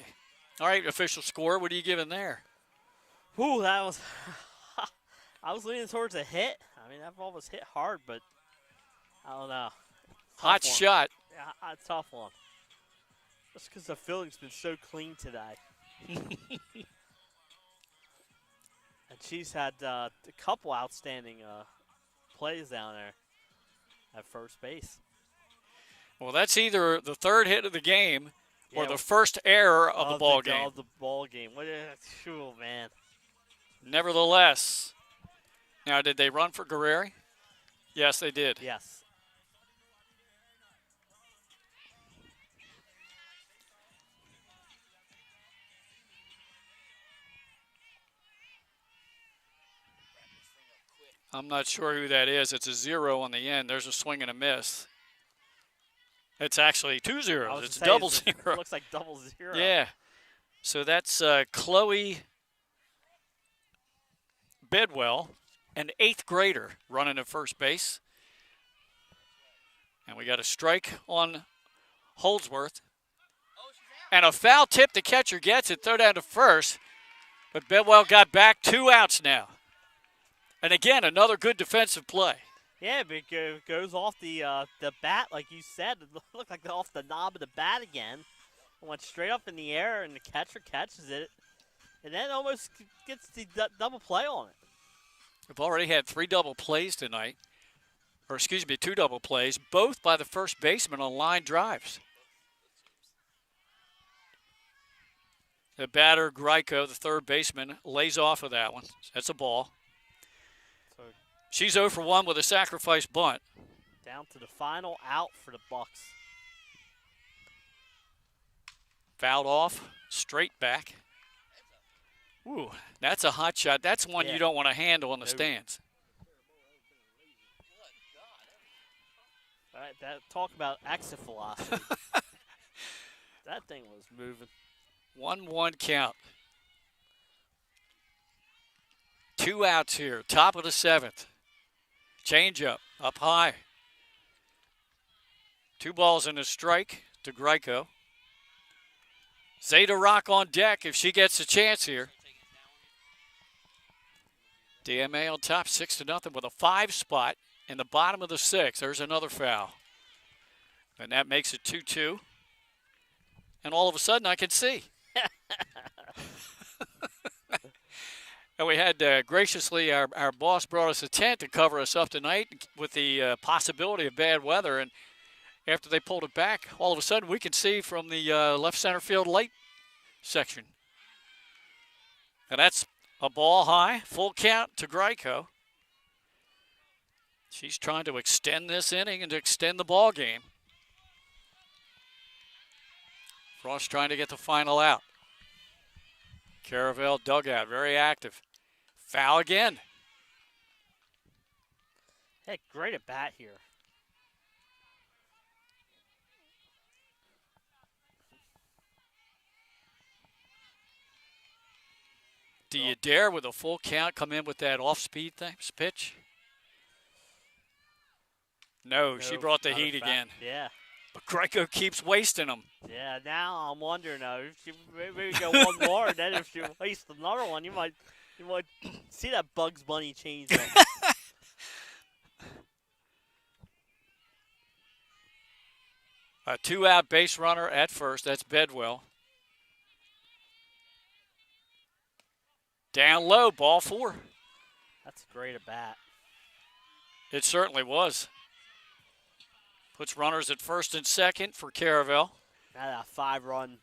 All right, official score. What are you giving there? Ooh, that was I was leaning towards a hit. I mean, that ball was hit hard, but I don't know. Hot shot. Yeah, a tough one. Just because the fielding's been so clean today. And she's had a couple outstanding plays down there at first base. Well, that's either the 3rd hit of the game or the first error of the ball game. Of the ball game. Oh, man. Nevertheless, now did they run for Guerreri? Yes, they did. Yes. I'm not sure who that is. It's a 0 on the end. There's a swing and a miss. It's actually 2 zeros. It's double 0. It looks like double 0. Yeah. So that's Chloe Bedwell, an 8th grader, running at first base. And we got a strike on Holdsworth. And a foul tip. The catcher gets it. Throw down to first. But Bedwell got back. 2 outs now. And again, another good defensive play. Yeah, but it goes off the bat, like you said. It looked like off the knob of the bat again. It went straight up in the air, and the catcher catches it. And then almost gets the double play on it. We've already had 3 double plays tonight. Or excuse me, 2 double plays, both by the first baseman on line drives. The batter, Greiko, the third baseman, lays off of that one. That's a ball. So she's 0 for 1 with a sacrifice bunt. Down to the final out for the Bucks. Fouled off, straight back. Ooh, that's a hot shot. That's one you don't want to handle in the stands. All right, talk about exit velocity. That thing was moving. 1-1 count. 2 outs here, top of the 7th. Change up high. 2 balls and a strike to Greiko. Zeta Rock on deck if she gets a chance here. DMA on top, 6-0 with a 5 spot in the bottom of the 6th. There's another foul. And that makes it 2-2. And all of a sudden I can see. And we had graciously, our boss brought us a tent to cover us up tonight with the possibility of bad weather. And after they pulled it back, all of a sudden we can see from the left center field light section. And that's a ball high, full count to Greiko. She's trying to extend this inning and to extend the ball game. Frost trying to get the final out. Caravel dugout, very active. Foul again. Hey, great at bat here. Do you dare with a full count come in with that off-speed pitch? No, she brought the heat again. Yeah. But Greiko keeps wasting them. Yeah, now I'm wondering, if she maybe go one more, and then if she wastes another one, you might see that Bugs Bunny change. A 2-out base runner at first. That's Bedwell. Down low, ball 4. That's great at bat. It certainly was. Puts runners at first and second for Caravel. That 5-run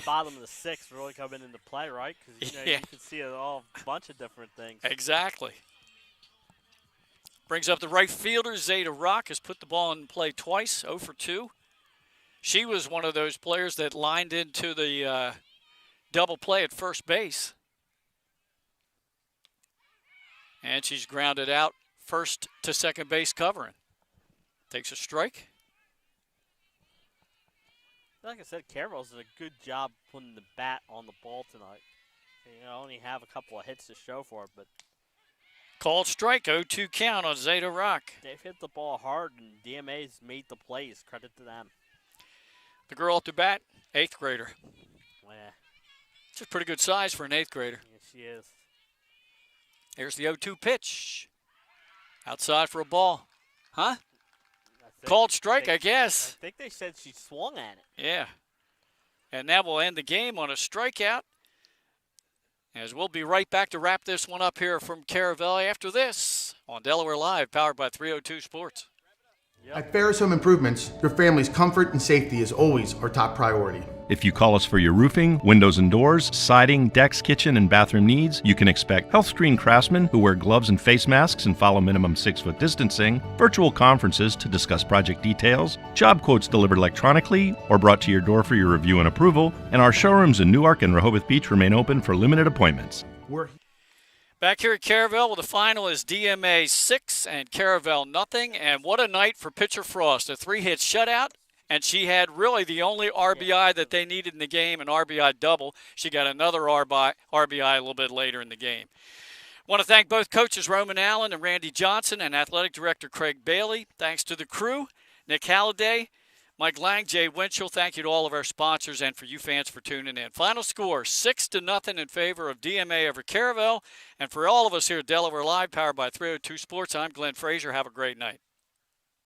bottom of the 6th really coming into play, right? Because you can see a bunch of different things. Exactly. Brings up the right fielder. Zeta Rock has put the ball in play twice, 0 for 2. She was one of those players that lined into the double play at first base. And she's grounded out first to second base covering. Takes a strike. Like I said, Caravel's did a good job putting the bat on the ball tonight. Only have a couple of hits to show for it, but called strike, 0-2 count on Zeta Rock. They've hit the ball hard, and DMA's made the plays. Credit to them. The girl at the bat, 8th grader. Yeah. She's a pretty good size for an 8th grader. Yeah, she is. Here's the 0-2 pitch. Outside for a ball. Huh? Called strike, I guess. I think they said she swung at it. Yeah. And that will end the game on a strikeout. As we'll be right back to wrap this one up here from Caravel after this on Delaware Live, powered by 302 Sports. At Ferris Home Improvements, your family's comfort and safety is always our top priority. If you call us for your roofing, windows and doors, siding, decks, kitchen, and bathroom needs, you can expect health screen craftsmen who wear gloves and face masks and follow minimum 6-foot distancing, virtual conferences to discuss project details, job quotes delivered electronically or brought to your door for your review and approval, and our showrooms in Newark and Rehoboth Beach remain open for limited appointments. Back Back here at Caravel, well, the final is DMA 6 and Caravel nothing. And what a night for pitcher Frost. A 3-hit shutout, and she had really the only RBI that they needed in the game, an RBI double. She got another RBI a little bit later in the game. I want to thank both coaches Roman Allen and Randy Johnson and athletic director Craig Bailey. Thanks to the crew, Nick Halliday, Mike Lang, Jay Winchell. Thank you to all of our sponsors and for you fans for tuning in. Final score, 6-0 in favor of DMA over Caravel. And for all of us here at Delaware Live, powered by 302 Sports, I'm Glenn Frazier. Have a great night.